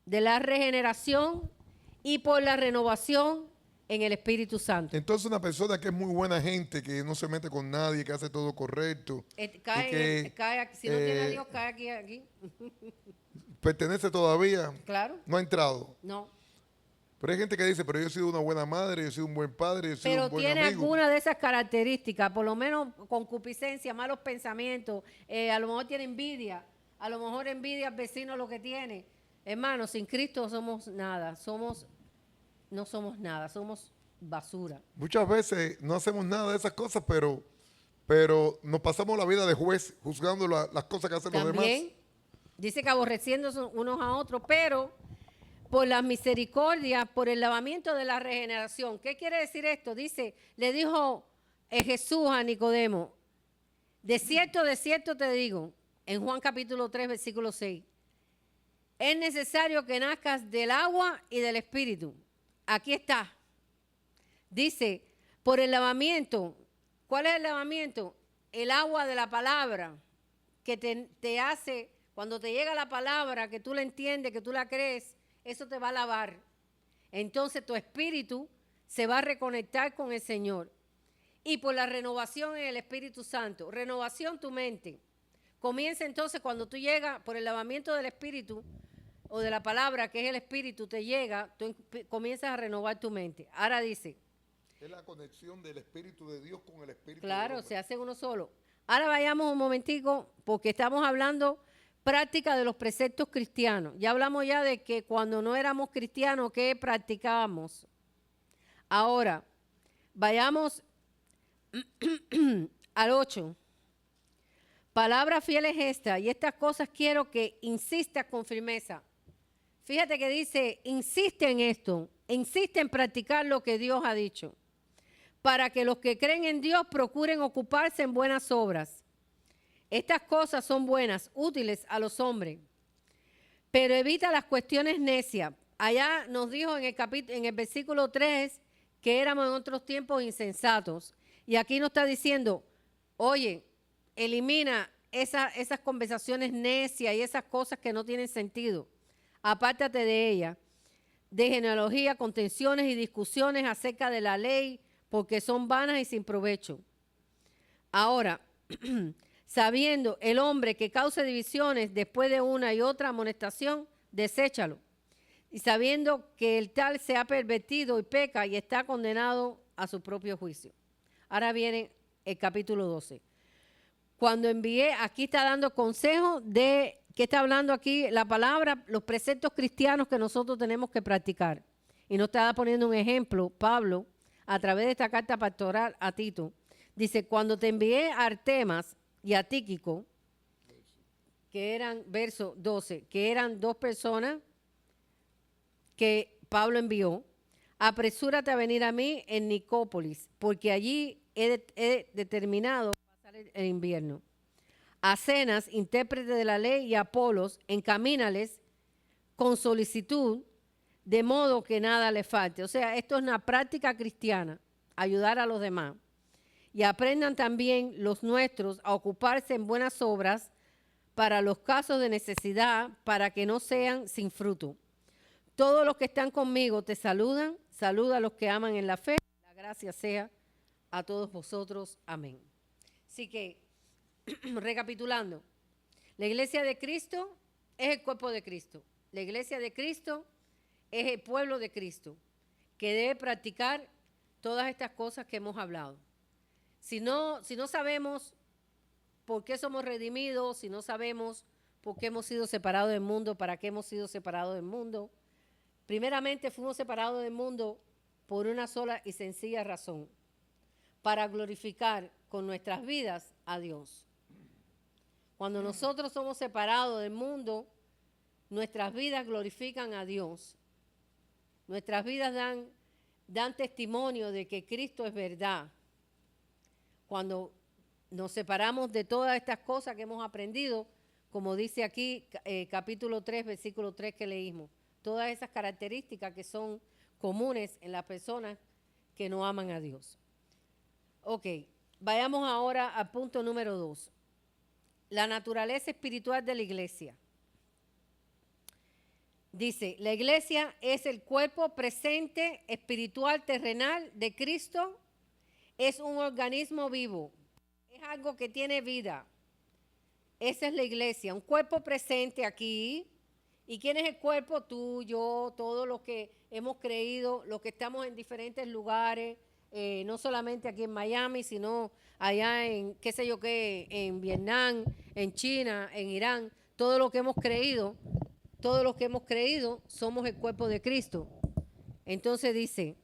de la regeneración y por la renovación en el Espíritu Santo. Entonces una persona que es muy buena gente, que no se mete con nadie, que hace todo correcto, Si no tiene a Dios, cae aquí. pertenece todavía, Claro. no ha entrado. No. Pero hay gente que dice, pero yo he sido una buena madre, yo he sido un buen padre, yo he sido Pero un buen tiene amigo. alguna de esas características, por lo menos concupiscencia, malos pensamientos, a lo mejor tiene envidia, a lo mejor envidia al vecino lo que tiene. Hermano, sin Cristo somos nada, no somos nada, somos basura. Muchas veces no hacemos nada de esas cosas, pero nos pasamos la vida de juez juzgando las cosas que hacen los demás. También dice que aborreciéndose unos a otros, pero por la misericordia, por el lavamiento de la regeneración. ¿Qué quiere decir esto? Dice, le dijo Jesús a Nicodemo, de cierto te digo, en Juan capítulo 3, versículo 6, es necesario que nazcas del agua y del Espíritu. Aquí está. Dice, por el lavamiento. ¿Cuál es el lavamiento? El agua de la palabra que te hace, cuando te llega la palabra, que tú la entiendes, que tú la crees, eso te va a lavar. Entonces tu espíritu se va a reconectar con el Señor. Y por la renovación en el Espíritu Santo, renovación tu mente. Comienza entonces cuando tú llegas por el lavamiento del Espíritu o de la palabra, que es el Espíritu, te llega, tú comienzas a renovar tu mente. Ahora dice. Es la conexión del Espíritu de Dios con el Espíritu Claro, del hombre. se hace uno solo. Ahora vayamos un momentico, porque estamos hablando práctica de los preceptos cristianos. Ya hablamos ya de que cuando no éramos cristianos, ¿qué practicábamos? Ahora, vayamos al 8. Palabra fiel es esta, y estas cosas quiero que insistas con firmeza. Fíjate que dice, insiste en esto, insiste en practicar lo que Dios ha dicho, para que los que creen en Dios procuren ocuparse en buenas obras. Estas cosas son buenas, útiles a los hombres, pero evita las cuestiones necias. Allá nos dijo en el versículo 3 que éramos en otros tiempos insensatos. Y aquí nos está diciendo, oye, elimina esas conversaciones necias y esas cosas que no tienen sentido. Apártate de ellas, de genealogía, contenciones y discusiones acerca de la ley, porque son vanas y sin provecho. Ahora, sabiendo el hombre que cause divisiones después de una y otra amonestación, deséchalo. Y sabiendo que el tal se ha pervertido y peca y está condenado a su propio juicio. Ahora viene el capítulo 12. Cuando envié, aquí está dando consejo de, ¿qué está hablando aquí? La palabra, los preceptos cristianos que nosotros tenemos que practicar. Y nos está poniendo un ejemplo, Pablo, a través de esta carta pastoral a Tito. Dice, cuando te envié a Artemas y a Tíquico, que eran, verso 12, que eran dos personas que Pablo envió, apresúrate a venir a mí en Nicópolis, porque allí he determinado pasar el invierno. A Cenas, intérprete de la ley, y a Apolos, encamínales con solicitud, de modo que nada le falte. O sea, esto es una práctica cristiana, ayudar a los demás. Y aprendan también los nuestros a ocuparse en buenas obras para los casos de necesidad, para que no sean sin fruto. Todos los que están conmigo te saludan, saluda a los que aman en la fe, la gracia sea a todos vosotros. Amén. Así que, recapitulando, la iglesia de Cristo es el cuerpo de Cristo. La iglesia de Cristo es el pueblo de Cristo, que debe practicar todas estas cosas que hemos hablado. Si no sabemos por qué somos redimidos, si no sabemos por qué hemos sido separados del mundo, para qué hemos sido separados del mundo, primeramente fuimos separados del mundo por una sola y sencilla razón, para glorificar con nuestras vidas a Dios. Cuando nosotros somos separados del mundo, nuestras vidas glorifican a Dios. Nuestras vidas dan testimonio de que Cristo es verdad. Cuando nos separamos de todas estas cosas que hemos aprendido, como dice aquí capítulo 3, versículo 3 que leímos, todas esas características que son comunes en las personas que no aman a Dios. Ok, vayamos ahora al punto número 2. La naturaleza espiritual de la iglesia. Dice, la iglesia es el cuerpo presente espiritual terrenal de Cristo. Es un organismo vivo. Es algo que tiene vida. Esa es la iglesia, un cuerpo presente aquí. ¿Y quién es el cuerpo? Tú, yo, todos los que hemos creído, los que estamos en diferentes lugares, no solamente aquí en Miami, sino allá en, qué sé yo qué, en Vietnam, en China, en Irán, todo lo que hemos creído, todos los que hemos creído somos el cuerpo de Cristo. Entonces dice,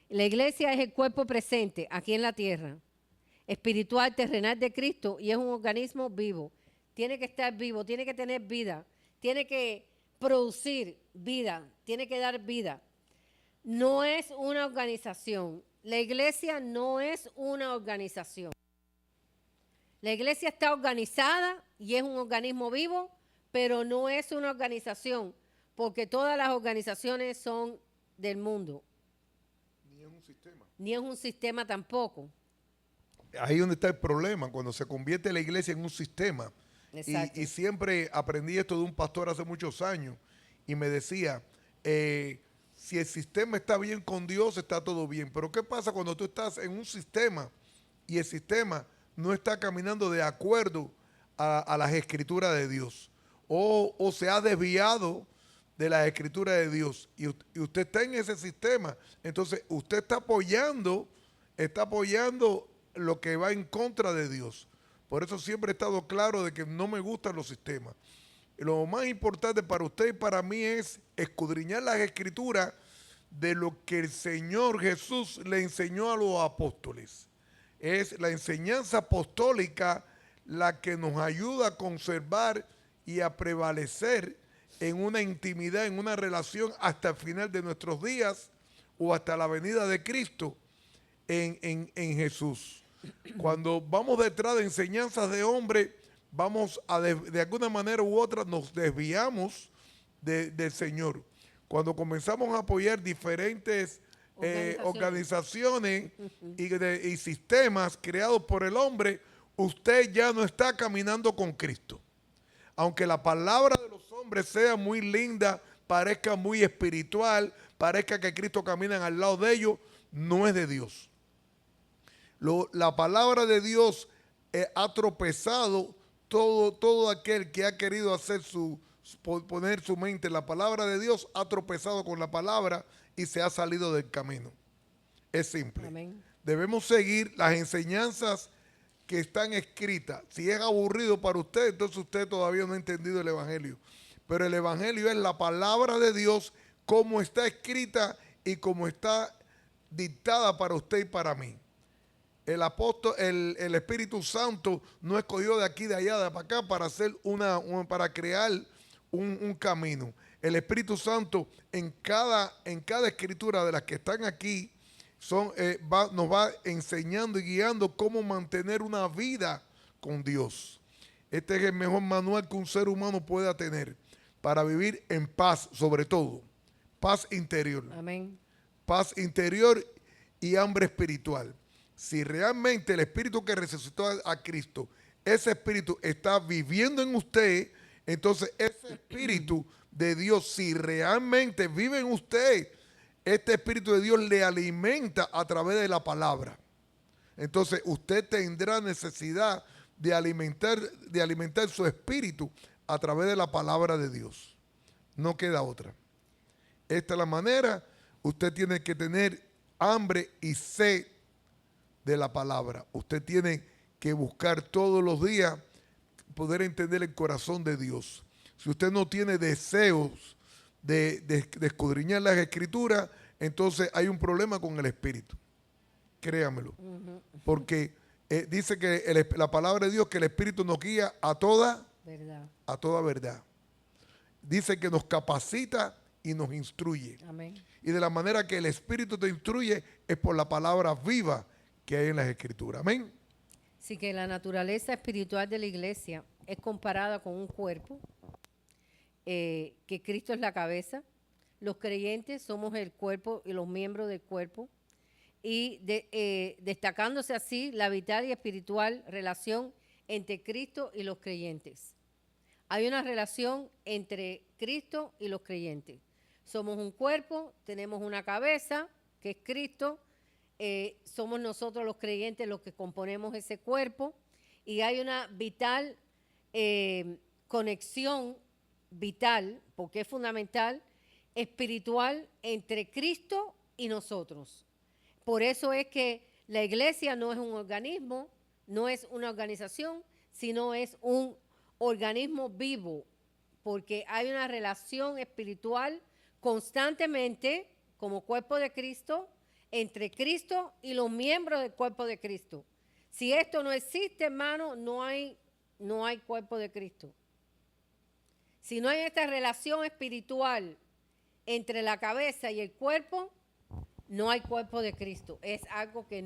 la iglesia es el cuerpo presente aquí en la tierra, espiritual, terrenal de Cristo, y es un organismo vivo. Tiene que estar vivo, tiene que tener vida, tiene que producir vida, tiene que dar vida. No es una organización. La iglesia no es una organización. La iglesia está organizada y es un organismo vivo, pero no es una organización, porque todas las organizaciones son del mundo. Ni es un sistema. Ni es un sistema tampoco. Ahí es donde está el problema, cuando se convierte la iglesia en un sistema. Y siempre aprendí esto de un pastor hace muchos años y me decía, si el sistema está bien con Dios, está todo bien. Pero ¿qué pasa cuando tú estás en un sistema y el sistema no está caminando de acuerdo a las escrituras de Dios? O se ha desviado de las escrituras de Dios y usted está en ese sistema, entonces usted está apoyando lo que va en contra de Dios. Por eso siempre he estado claro de que no me gustan los sistemas. Lo más importante para usted y para mí es escudriñar las escrituras de lo que el Señor Jesús le enseñó a los apóstoles. Es la enseñanza apostólica la que nos ayuda a conservar y a prevalecer en una intimidad, en una relación hasta el final de nuestros días o hasta la venida de Cristo en Jesús. Cuando vamos detrás de enseñanzas de hombre, vamos a de alguna manera u otra nos desviamos del Señor. Cuando comenzamos a apoyar diferentes organizaciones y sistemas creados por el hombre, usted ya no está caminando con Cristo. Aunque la palabra de los hombres sea muy linda, parezca muy espiritual, parezca que Cristo camina al lado de ellos, no es de Dios. La palabra de Dios ha tropezado todo aquel que ha querido hacer poner su mente en la palabra de Dios, ha tropezado con la palabra y se ha salido del camino. Es simple. Amén. Debemos seguir las enseñanzas que están escritas. Si es aburrido para usted, entonces usted todavía no ha entendido el Evangelio. Pero el Evangelio es la palabra de Dios como está escrita y como está dictada para usted y para mí. El apóstol, el Espíritu Santo no escogió de aquí, de allá, de para acá para hacer para crear un camino. El Espíritu Santo en cada escritura de las que están aquí nos va enseñando y guiando cómo mantener una vida con Dios. Este es el mejor manual que un ser humano pueda tener para vivir en paz, sobre todo. Paz interior. Amén. Paz interior y hambre espiritual. Si realmente el espíritu que resucitó a Cristo, ese espíritu está viviendo en usted, entonces ese espíritu de Dios, si realmente vive en usted, este espíritu de Dios le alimenta a través de la palabra. Entonces usted tendrá necesidad de alimentar su espíritu a través de la palabra de Dios. No queda otra. Esta es la manera. Usted tiene que tener hambre y sed de la palabra. Usted tiene que buscar todos los días poder entender el corazón de Dios. Si usted no tiene deseos de escudriñar las escrituras, entonces hay un problema con el espíritu. Créamelo. Porque dice que la palabra de Dios, que el espíritu nos guía a toda verdad. Dice que nos capacita y nos instruye. Amén. Y de la manera que el espíritu te instruye es por la palabra viva que hay en las escrituras. Amén. Así que la naturaleza espiritual de la iglesia es comparada con un cuerpo que Cristo es la cabeza. Los creyentes somos el cuerpo y los miembros del cuerpo. Y destacándose así la vital y espiritual relación entre Cristo y los creyentes. Hay una relación entre Cristo y los creyentes. Somos un cuerpo, tenemos una cabeza, que es Cristo, somos nosotros los creyentes los que componemos ese cuerpo, y hay una vital conexión vital, porque es fundamental, espiritual entre Cristo y nosotros. Por eso es que la iglesia no es un organismo, no es una organización, sino es un organismo vivo, porque hay una relación espiritual constantemente como cuerpo de Cristo, entre Cristo y los miembros del cuerpo de Cristo. Si esto no existe, hermano, no hay cuerpo de Cristo. Si no hay esta relación espiritual entre la cabeza y el cuerpo, no hay cuerpo de Cristo. Es algo que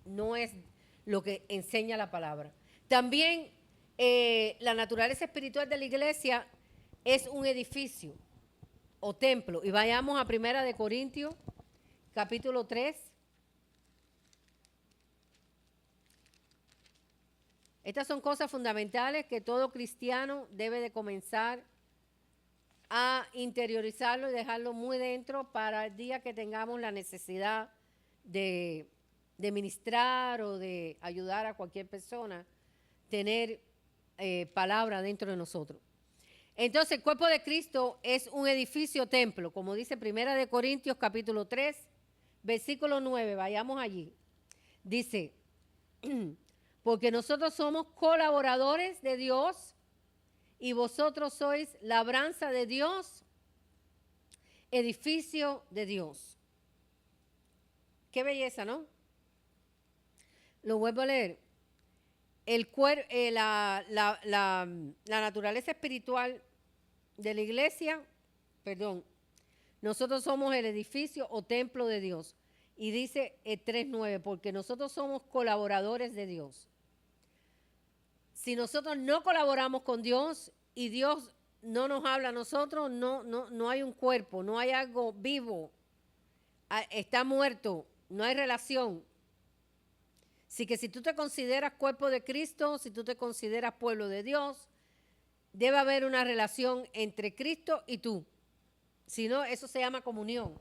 no es lo que enseña la palabra. También la naturaleza espiritual de la iglesia es un edificio o templo. Y vayamos a 1 Corintios, capítulo 3. Estas son cosas fundamentales que todo cristiano debe de comenzar a interiorizarlo y dejarlo muy dentro para el día que tengamos la necesidad de ministrar o de ayudar a cualquier persona, tener palabra dentro de nosotros. Entonces, el cuerpo de Cristo es un edificio templo, como dice 1 Corintios capítulo 3, versículo 9, vayamos allí. Dice, porque nosotros somos colaboradores de Dios y vosotros sois labranza de Dios, edificio de Dios. Qué belleza, ¿no? Lo vuelvo a leer. La naturaleza espiritual de la iglesia, nosotros somos el edificio o templo de Dios. Y dice el 3.9, porque nosotros somos colaboradores de Dios. Si nosotros no colaboramos con Dios y Dios no nos habla a nosotros, no hay un cuerpo, no hay algo vivo, está muerto, no hay relación. Así que si tú te consideras cuerpo de Cristo, si tú te consideras pueblo de Dios, debe haber una relación entre Cristo y tú. Si no, eso se llama comunión.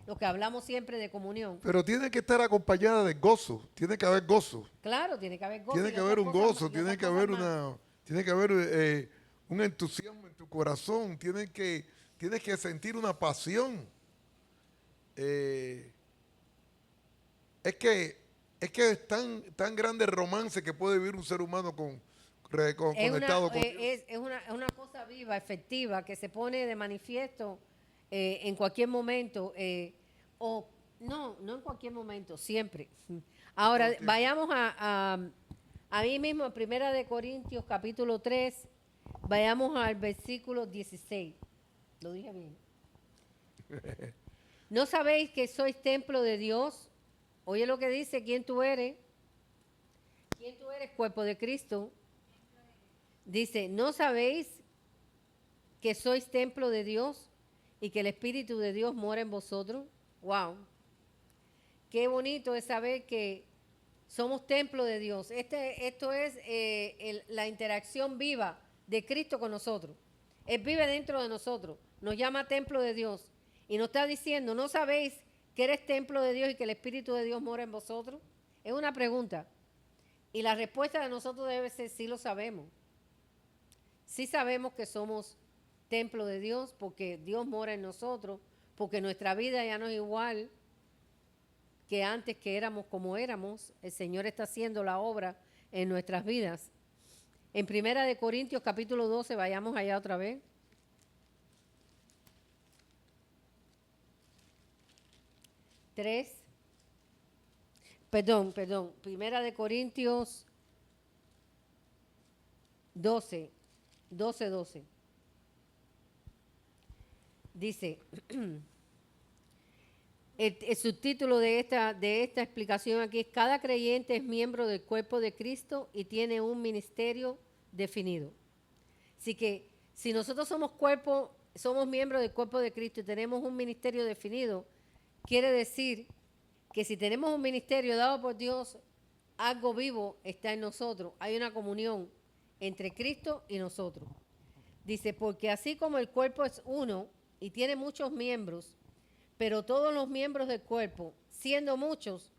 Lo que hablamos siempre de comunión. Pero tiene que estar acompañada de gozo, tiene que haber gozo. Claro, tiene que haber gozo. Tiene que haber un gozo, tiene que haber un entusiasmo en tu corazón, tienes que sentir una pasión. Es que es tan grande el romance que puede vivir un ser humano conectado con Dios. Es una cosa viva, efectiva, que se pone de manifiesto en cualquier momento, no en cualquier momento, siempre. Ahora, vayamos a mí mismo, en 1 Corintios capítulo 3, vayamos al versículo 16. Lo dije bien. ¿No sabéis que sois templo de Dios? Oye lo que dice, ¿quién tú eres? ¿Quién tú eres? Cuerpo de Cristo. Dice, ¿no sabéis que sois templo de Dios y que el Espíritu de Dios mora en vosotros? Wow. Qué bonito es saber que somos templo de Dios. Esto es la interacción viva de Cristo con nosotros. Él vive dentro de nosotros. Nos llama templo de Dios. Y nos está diciendo, ¿no sabéis que eres templo de Dios y que el Espíritu de Dios mora en vosotros? Es una pregunta. Y la respuesta de nosotros debe ser, sí lo sabemos. Sí sabemos que somos templo de Dios porque Dios mora en nosotros, porque nuestra vida ya no es igual que antes que éramos como éramos. El Señor está haciendo la obra en nuestras vidas. En 1 Corintios capítulo 12, vayamos allá otra vez. Perdón, 1 Corintios 12. Dice, el subtítulo de esta explicación aquí es: cada creyente es miembro del cuerpo de Cristo y tiene un ministerio definido. Así que Si nosotros somos cuerpo, somos miembros del cuerpo de Cristo y tenemos un ministerio definido, quiere decir que si tenemos un ministerio dado por Dios, algo vivo está en nosotros. Hay una comunión entre Cristo y nosotros. Dice, porque así como el cuerpo es uno y tiene muchos miembros, pero todos los miembros del cuerpo, siendo muchos,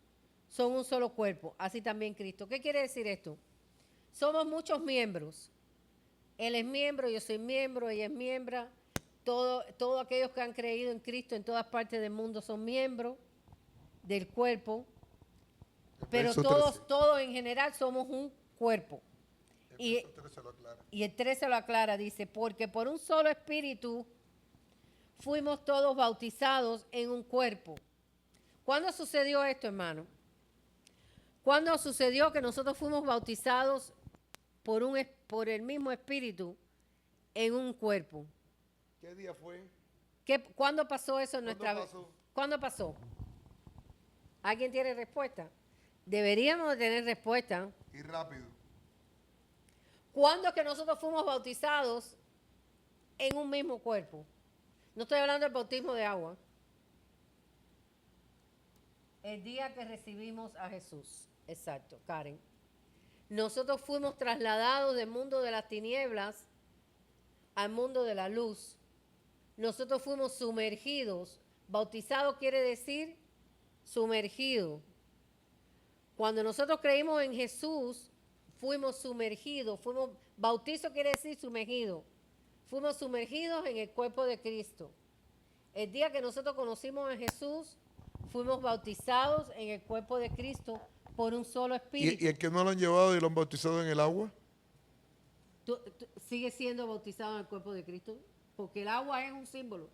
son un solo cuerpo, así también Cristo. ¿Qué quiere decir esto? Somos muchos miembros. Él es miembro, yo soy miembro, ella es miembro. Todos aquellos que han creído en Cristo en todas partes del mundo son miembros del cuerpo. Pero todos en general somos un cuerpo. Y el 13 lo aclara, dice, porque por un solo espíritu fuimos todos bautizados en un cuerpo. ¿Cuándo sucedió esto, hermano? ¿Cuándo sucedió que nosotros fuimos bautizados por el mismo espíritu en un cuerpo? ¿Qué día fue? ¿Cuándo pasó eso en nuestra vida? ¿Cuándo pasó? ¿Alguien tiene respuesta? Deberíamos de tener respuesta. Y rápido. ¿Cuándo es que nosotros fuimos bautizados en un mismo cuerpo? No estoy hablando del bautismo de agua. El día que recibimos a Jesús. Exacto, Karen. Nosotros fuimos trasladados del mundo de las tinieblas al mundo de la luz. Nosotros fuimos sumergidos. Bautizado quiere decir sumergido. Cuando nosotros creímos en Jesús, fuimos sumergidos. Bautizo quiere decir sumergido. Fuimos sumergidos en el cuerpo de Cristo. El día que nosotros conocimos a Jesús, fuimos bautizados en el cuerpo de Cristo por un solo espíritu. ¿Y el que no lo han llevado y lo han bautizado en el agua? ¿Tú sigues siendo bautizado en el cuerpo de Cristo? Porque el agua es un símbolo.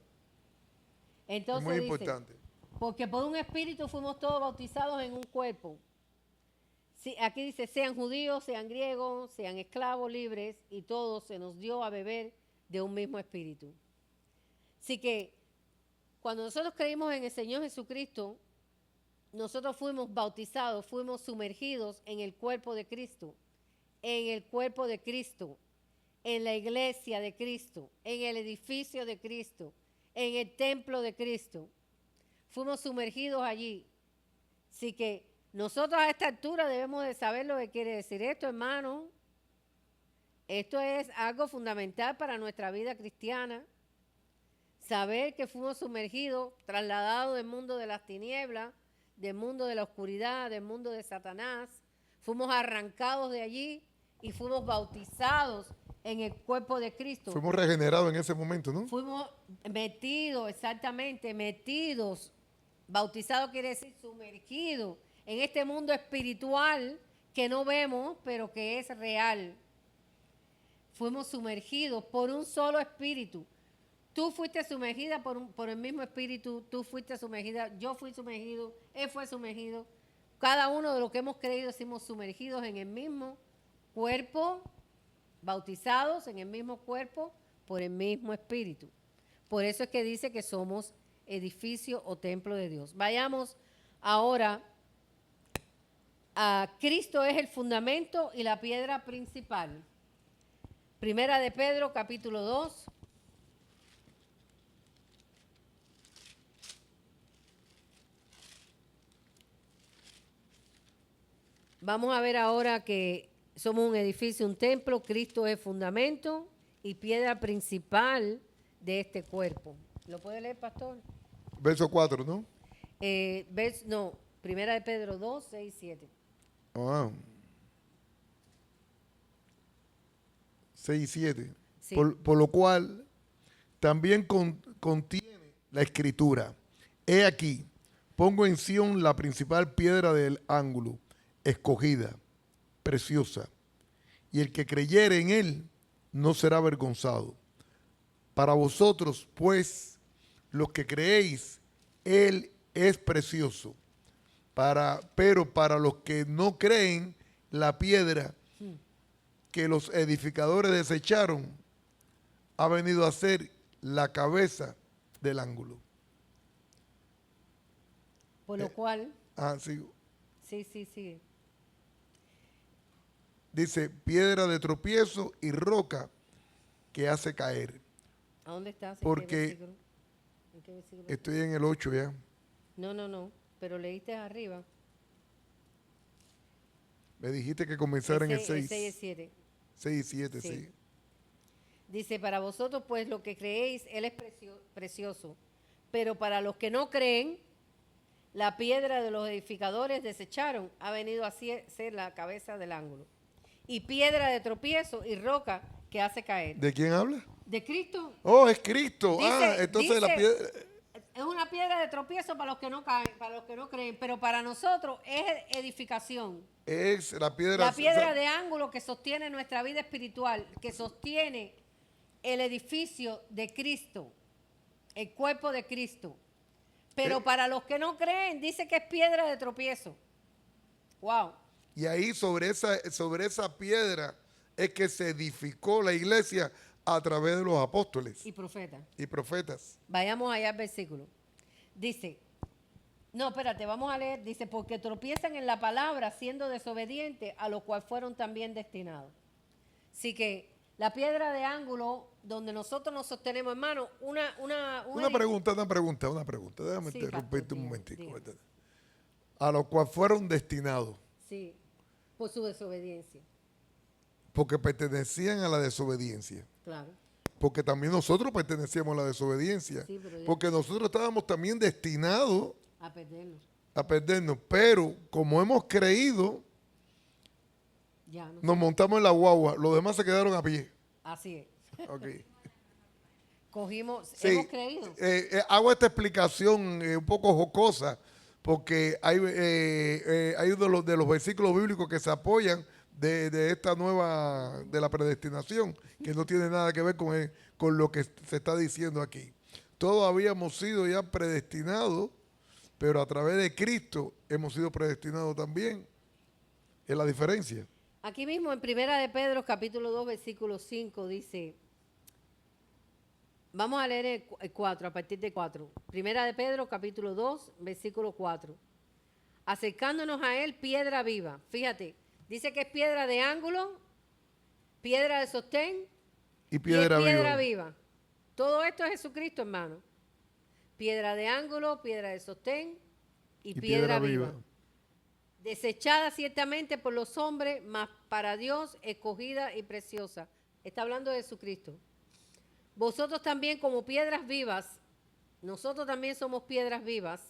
Entonces es muy dice, importante. porque por un espíritu fuimos todos bautizados en un cuerpo. Sí, aquí dice, sean judíos, sean griegos, sean esclavos, libres, y todos se nos dio a beber de un mismo espíritu. Así que cuando nosotros creímos en el Señor Jesucristo, nosotros fuimos bautizados, fuimos sumergidos en el cuerpo de Cristo, en el cuerpo de Cristo, en la iglesia de Cristo, en el edificio de Cristo, en el templo de Cristo. Fuimos sumergidos allí. Así que nosotros a esta altura debemos de saber lo que quiere decir esto, hermano. Esto es algo fundamental para nuestra vida cristiana. Saber que fuimos sumergidos, trasladados del mundo de las tinieblas, del mundo de la oscuridad, del mundo de Satanás. Fuimos arrancados de allí y fuimos bautizados en el cuerpo de Cristo. Fuimos regenerados en ese momento, ¿no? Fuimos metidos, exactamente, metidos. Bautizado quiere decir sumergido en este mundo espiritual que no vemos, pero que es real. Fuimos sumergidos por un solo espíritu. Tú fuiste sumergida por el mismo espíritu, tú fuiste sumergida, yo fui sumergido, él fue sumergido. Cada uno de los que hemos creído somos sumergidos en el mismo cuerpo, bautizados en el mismo cuerpo por el mismo espíritu. Por eso es que dice que somos edificio o templo de Dios. Vayamos ahora a Cristo es el fundamento y la piedra principal. Primera de Pedro, capítulo 2. Vamos a ver ahora que somos un edificio, un templo, Cristo es fundamento y piedra principal de este cuerpo. ¿Lo puede leer, pastor? Verso 4, ¿no? Primera de Pedro 2, 6, 7. Ah. 6 y 7. Sí. Por lo cual también contiene la escritura. He aquí, pongo en Sión la principal piedra del ángulo, escogida, preciosa, y el que creyere en él no será avergonzado. Para vosotros, pues, los que creéis, él es precioso. Pero para los que no creen, la piedra que los edificadores desecharon ha venido a ser la cabeza del ángulo. Por lo cual... Sigo. Sí. Dice, piedra de tropiezo y roca que hace caer. ¿A dónde estás? Porque ¿En qué versículo? estoy en el 8 ya. No, pero leíste arriba. Me dijiste que comenzara en el 6. 6 y 7. 6 y 7, Sí. sí. Dice, para vosotros pues lo que creéis, Él es precioso. Pero para los que no creen, la piedra de los edificadores desecharon ha venido a ser la cabeza del ángulo. Y piedra de tropiezo y roca que hace caer. ¿De quién habla? ¿De Cristo? Oh, es Cristo. Dice- Entonces la dice- piedra... Es una piedra de tropiezo para los que no caen, para los que no creen, pero para nosotros es edificación. Es la piedra... La piedra de ángulo que sostiene nuestra vida espiritual, que sostiene el edificio de Cristo, el cuerpo de Cristo. Pero para los que no creen, dice que es piedra de tropiezo. Wow. Y ahí sobre esa piedra es que se edificó la iglesia a través de los apóstoles Y profeta. y profetas. Vayamos allá al versículo. Dice, no, espérate, vamos a leer. Dice, porque tropiezan en la palabra siendo desobedientes, a lo cual fueron también destinados. Así que la piedra de ángulo, donde nosotros nos sostenemos, hermano, una Una pregunta. Déjame Sí, interrumpirte pastor, un dígame, momentico. dígame. A los cuales fueron destinados, Sí, por su desobediencia. porque pertenecían a la desobediencia. Claro. Porque también nosotros pertenecíamos a la desobediencia. Sí, pero ya- Porque nosotros estábamos también destinados A perdernos. a perdernos. Pero como hemos creído, Ya, no nos montamos en la guagua. Los demás se quedaron a pie. Así es. Ok. Cogimos, Sí, hemos creído. hago esta explicación un poco jocosa porque hay uno de los versículos bíblicos que se apoyan de esta nueva, de la predestinación, que no tiene nada que ver con lo que se está diciendo aquí. Todos habíamos sido ya predestinados, pero a través de Cristo hemos sido predestinados también. Es la diferencia. Aquí mismo en Primera de Pedro, capítulo 2, versículo 5, dice, vamos a leer el 4, a partir de 4. Primera de Pedro, capítulo 2, versículo 4. Acercándonos a él, piedra viva. Fíjate, dice que es piedra de ángulo, piedra de sostén Y piedra y es piedra viva. viva. Todo esto es Jesucristo, hermano. Piedra de ángulo, piedra de sostén y piedra viva. Desechada ciertamente por los hombres, mas para Dios escogida y preciosa. Está hablando de Jesucristo. Vosotros también como piedras vivas, nosotros también somos piedras vivas,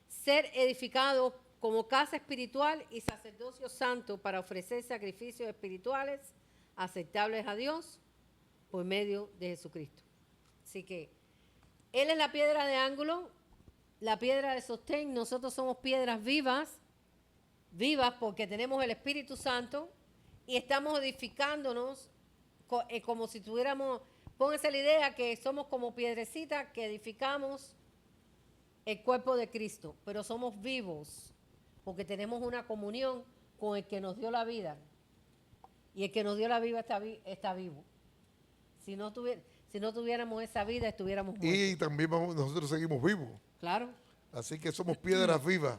ser edificados como casa espiritual y sacerdocio santo para ofrecer sacrificios espirituales aceptables a Dios por medio de Jesucristo. Así que Él es la piedra de ángulo, la piedra de sostén, nosotros somos piedras vivas, vivas porque tenemos el Espíritu Santo y estamos edificándonos como si tuviéramos, pónganse la idea que somos como piedrecitas que edificamos el cuerpo de Cristo, pero somos vivos porque tenemos una comunión con el que nos dio la vida y el que nos dio la vida está vivo. Si no tuviéramos esa vida, estuviéramos muertos. Y también nosotros seguimos vivos. Claro. Así que somos piedras vivas.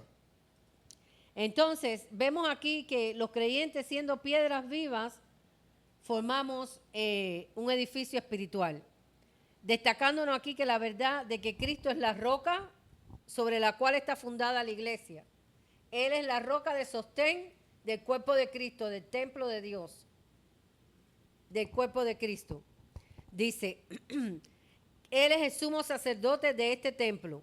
Entonces, vemos aquí que los creyentes siendo piedras vivas, formamos un edificio espiritual. Destacándonos aquí que la verdad de que Cristo es la roca sobre la cual está fundada la iglesia. Él es la roca de sostén del cuerpo de Cristo, del templo de Dios, del cuerpo de Cristo. Dice, Él es el sumo sacerdote de este templo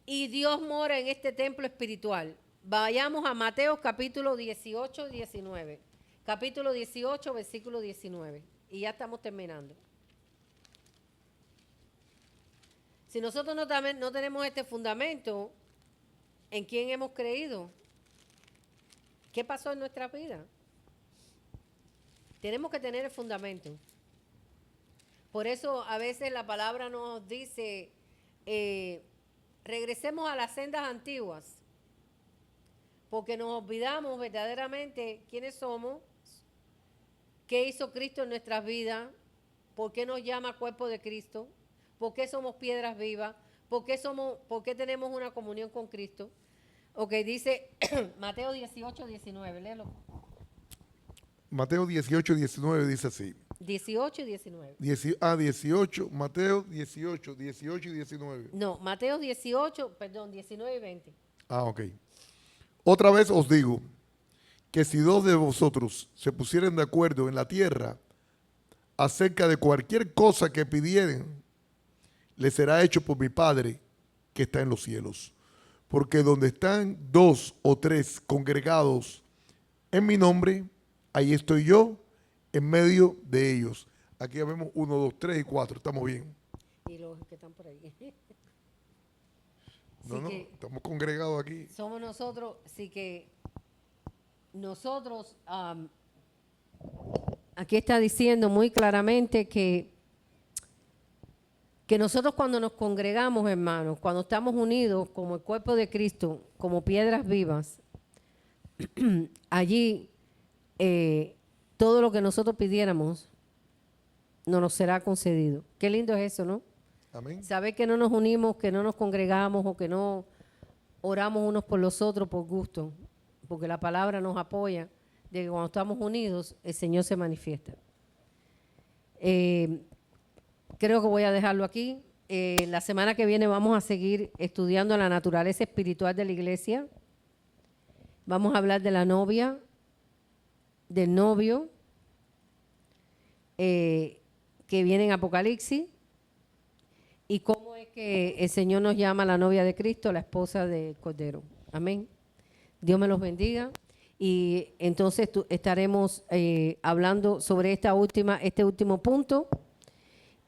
y Dios mora en este templo espiritual. Vayamos a Mateo capítulo 18 y 19. Capítulo 18, versículo 19. Y ya estamos terminando. Si nosotros no tenemos este fundamento, ¿en quién hemos creído? ¿Qué pasó en nuestra vida? Tenemos que tener el fundamento. Por eso a veces la palabra nos dice, regresemos a las sendas antiguas, porque nos olvidamos verdaderamente quiénes somos, qué hizo Cristo en nuestras vidas, por qué nos llama cuerpo de Cristo, por qué somos piedras vivas, por qué tenemos una comunión con Cristo. Ok, dice Mateo 18, 19, léelo. Mateo 18, 19 dice así. 18 y 19. 18, Mateo 18, 18 y 19. No, Mateo 18, perdón, 19 y 20. Ok. Otra vez os digo que si dos de vosotros se pusieren de acuerdo en la tierra acerca de cualquier cosa que pidieren, les será hecho por mi Padre que está en los cielos. Porque donde están 2 o 3 congregados en mi nombre, ahí estoy yo en medio de ellos. Aquí ya vemos 1, 2, 3 y 4. Estamos bien. Y los que están por ahí. No, no, estamos congregados aquí. Somos nosotros, sí que nosotros, aquí está diciendo muy claramente que nosotros cuando nos congregamos, hermanos, cuando estamos unidos como el cuerpo de Cristo, como piedras vivas, allí todo lo que nosotros pidiéramos no nos será concedido. Qué lindo es eso, ¿no? Amén. Saber que no nos unimos, que no nos congregamos o que no oramos unos por los otros por gusto, porque la palabra nos apoya de que cuando estamos unidos el Señor se manifiesta. Creo que voy a dejarlo aquí. La semana que viene vamos a seguir estudiando la naturaleza espiritual de la iglesia. Vamos a hablar de la novia, del novio, que viene en Apocalipsis, y cómo es que el Señor nos llama a la novia de Cristo, la esposa del Cordero. Amén. Dios me los bendiga. Y entonces estaremos hablando sobre este último punto.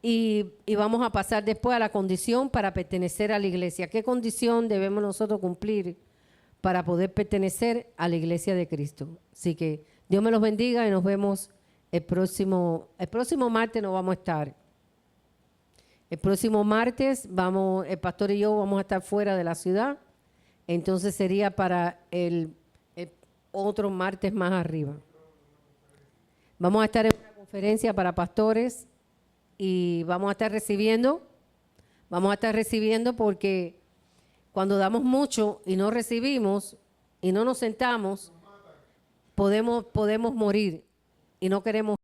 Y vamos a pasar después a la condición para pertenecer a la iglesia. ¿Qué condición debemos nosotros cumplir para poder pertenecer a la iglesia de Cristo? Así que Dios me los bendiga y nos vemos el próximo martes. No vamos a estar. El próximo martes el pastor y yo vamos a estar fuera de la ciudad. Entonces sería para el otro martes más arriba. Vamos a estar en una conferencia para pastores y vamos a estar recibiendo porque cuando damos mucho y no recibimos y no nos sentamos, podemos morir y no queremos